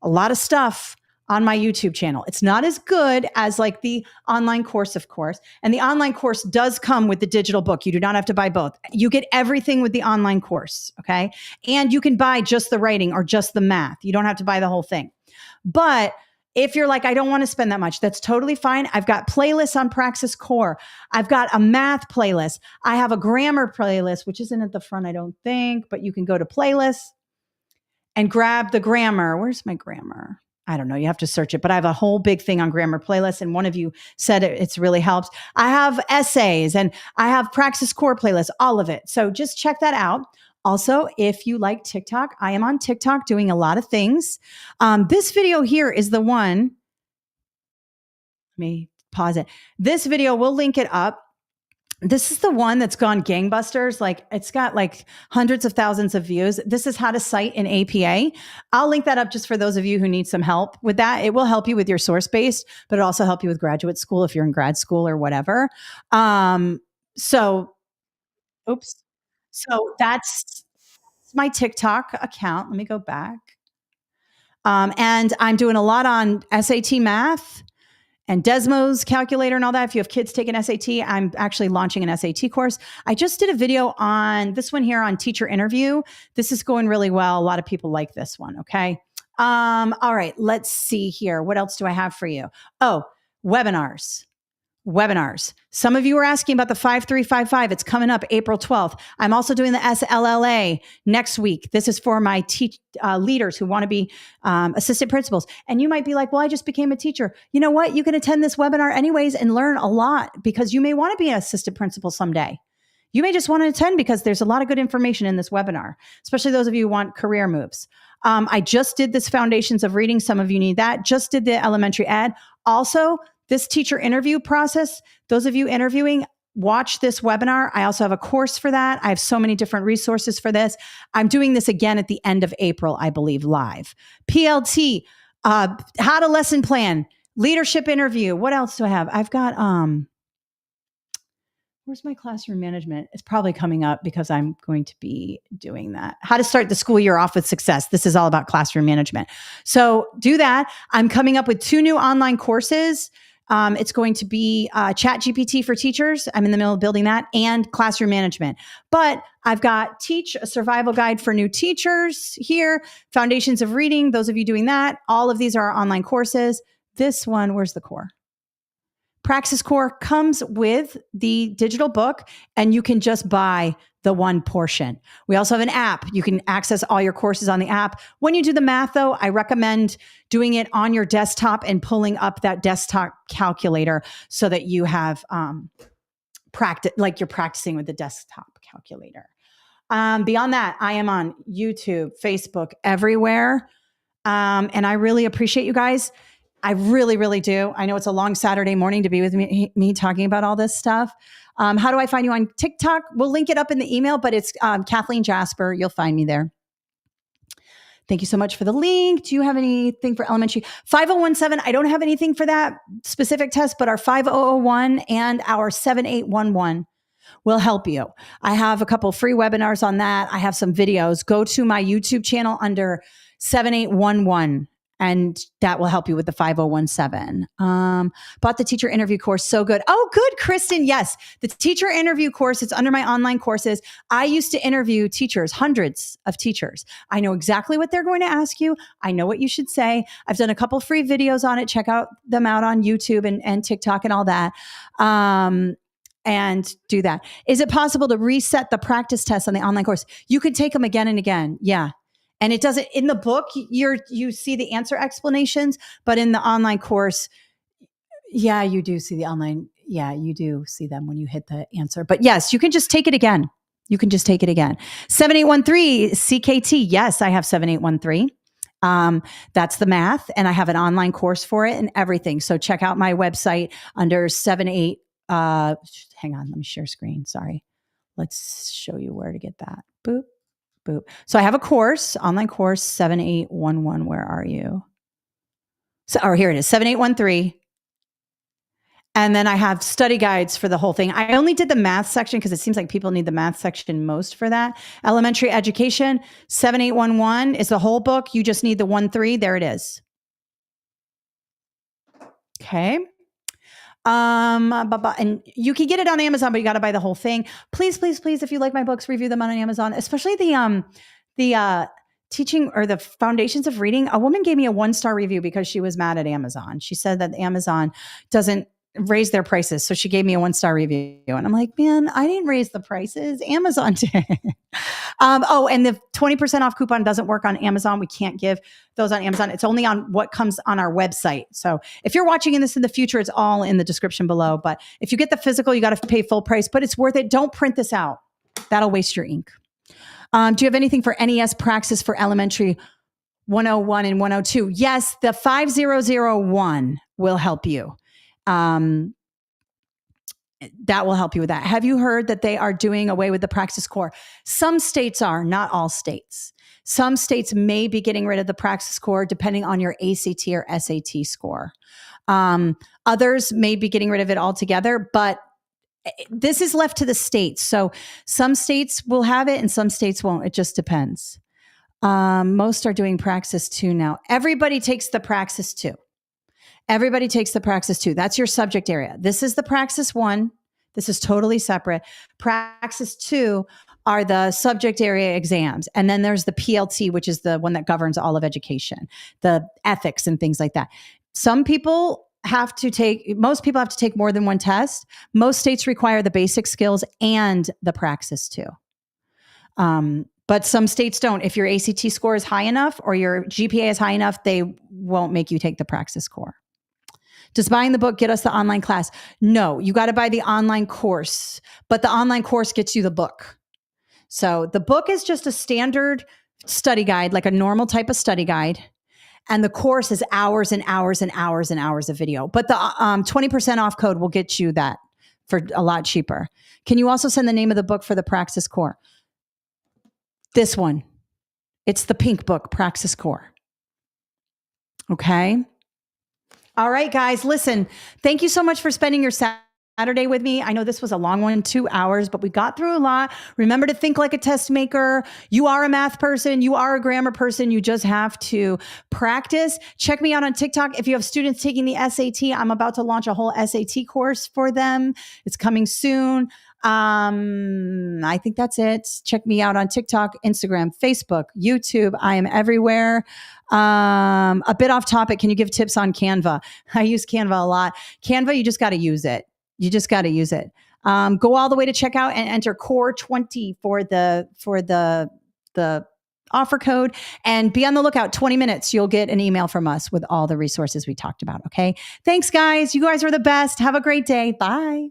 a lot of stuff on my YouTube channel. It's not as good as like the online course, of course. And the online course does come with the digital book. You do not have to buy both. You get everything with the online course. Okay. And you can buy just the writing or just the math. You don't have to buy the whole thing. But if you're like, I don't want to spend that much, that's totally fine. I've got playlists on Praxis Core. I've got a math playlist. I have a grammar playlist, which isn't at the front, I don't think, but you can go to playlists and grab the grammar. Where's my grammar? I don't know. You have to search it, but I have a whole big thing on grammar playlists. And one of you said it's really helps. I have essays and I have Praxis Core playlists, all of it. So just check that out. Also, if you like TikTok, I am on TikTok doing a lot of things. This video here is the one. Let me pause it. This video, we'll link it up. This is the one that's gone gangbusters. Like it's got like hundreds of thousands of views. This is how to cite in APA. I'll link that up just for those of you who need some help with that. It will help you with your source based, but it'll also help you with graduate school if you're in grad school or whatever. So that's my TikTok account. Let me go back. And I'm doing a lot on SAT math and Desmos calculator and all that. If you have kids taking SAT, I'm actually launching an SAT course. I just did a video on this one here on teacher interview. This is going really well. A lot of people like this one. Okay. All right. Let's see here. What else do I have for you? Oh, webinars. Some of you are asking about the 5355. It's coming up April 12th. I'm also doing the SLLA next week. This is for my leaders who want to be assistant principals. And you might be like, well, I just became a teacher. You know what? You can attend this webinar anyways and learn a lot because you may want to be an assistant principal someday. You may just want to attend because there's a lot of good information in this webinar, especially those of you who want career moves. I just did this Foundations of Reading. Some of you need that. Just did the elementary ed. Also, this teacher interview process, those of you interviewing, watch this webinar, I also have a course for that. I have so many different resources for this. I'm doing this again at the end of April, I believe, live. PLT, how to lesson plan, leadership interview. What else do I have? I've got, where's my classroom management? It's probably coming up because I'm going to be doing that. How to start the school year off with success. This is all about classroom management. So do that. I'm coming up with 2 new online courses. It's going to be Chat GPT for teachers. I'm in the middle of building that, and classroom management. But I've got Teach, a survival guide for new teachers here, Foundations of Reading, those of you doing that. All of these are our online courses. This one, where's the core? Praxis Core comes with the digital book, and you can just buy the one portion. We also have an app. You can access all your courses on the app. When you do the math, though, I recommend doing it on your desktop and pulling up that desktop calculator so that you have practice, like you're practicing with the desktop calculator. Beyond that, I am on YouTube, Facebook, everywhere. And I really appreciate you guys. I really, really do. I know it's a long Saturday morning to be with me talking about all this stuff. How do I find you on TikTok? We'll link it up in the email, but it's Kathleen Jasper. You'll find me there. Thank you so much for the link. Do you have anything for elementary? 5017, I don't have anything for that specific test, but our 5001 and our 7811 will help you. I have a couple free webinars on that. I have some videos. Go to my YouTube channel under 7811. And that will help you with the 5017. Bought the teacher interview course. So good. Oh, good, Kristen. Yes. The teacher interview course, it's under my online courses. I used to interview teachers, hundreds of teachers. I know exactly what they're going to ask you. I know what you should say. I've done a couple free videos on it. Check them out on YouTube and TikTok and all that. And do that. Is it possible to reset the practice tests on the online course? You could take them again and again. Yeah. And it doesn't, in the book, you see the answer explanations, but in the online course, yeah, you do see the online. Yeah, you do see them when you hit the answer. But yes, you can just take it again. 7813 CKT. Yes, I have 7813. That's the math. And I have an online course for it and everything. So check out my website under 78. Hang on, let me share screen. Sorry. Let's show you where to get that. Boop. Boop. So I have a course, online course 7811. Where are you? So, here it is, 7813. And then I have study guides for the whole thing. I only did the math section because it seems like people need the math section most for that. Elementary education, 7811 is the whole book. You just need the 13. There it is. Okay. And you can get it on Amazon, but you got to buy the whole thing. Please, please, please, if you like my books, review them on Amazon, especially the teaching or the foundations of reading. A woman gave me a 1-star review because she was mad at Amazon. She said that Amazon doesn't raise their prices. So she gave me a 1-star review. And I'm like, man, I didn't raise the prices. Amazon did. And the 20% off coupon doesn't work on Amazon. We can't give those on Amazon. It's only on what comes on our website. So if you're watching this in the future, it's all in the description below. But if you get the physical, you got to pay full price, but it's worth it. Don't print this out. That'll waste your ink. Do you have anything for NES Praxis for elementary 101 and 102? Yes, the 5001 will help you. That will help you with that. Have you heard that they are doing away with the Praxis Core? Some states are, not all states. Some states may be getting rid of the Praxis Core depending on your ACT or SAT score. Others may be getting rid of it altogether, but this is left to the states. So some states will have it and some states won't. It just depends. Most are doing Praxis 2 now. Everybody takes the Praxis 2. Everybody takes the Praxis 2. That's your subject area. This is the Praxis 1. This is totally separate. Praxis 2 are the subject area exams. And then there's the PLT, which is the one that governs all of education, the ethics and things like that. Most people have to take more than one test. Most states require the basic skills and the Praxis 2. But some states don't. If your ACT score is high enough or your GPA is high enough, they won't make you take the Praxis Core. Does buying the book get us the online class? No, you got to buy the online course, but the online course gets you the book. So the book is just a standard study guide, like a normal type of study guide. And the course is hours and hours and hours and hours of video. But the 20% off code will get you that for a lot cheaper. Can you also send the name of the book for the Praxis Core? This one. It's the pink book, Praxis Core. Okay. All right, guys, listen, thank you so much for spending your Saturday with me. I know this was a long one, 2 hours, but we got through a lot. Remember to think like a test maker. You are a math person. You are a grammar person. You just have to practice. Check me out on TikTok. If you have students taking the SAT, I'm about to launch a whole SAT course for them. It's coming soon. I think that's it. Check me out on TikTok, Instagram, Facebook, YouTube. I am everywhere. A bit off topic. Can you give tips on Canva? I use Canva a lot. Canva, you just got to use it. You just got to use it. Go all the way to checkout and enter core 20 for the offer code, and be on the lookout. 20 minutes. You'll get an email from us with all the resources we talked about. Okay. Thanks, guys. You guys are the best. Have a great day. Bye.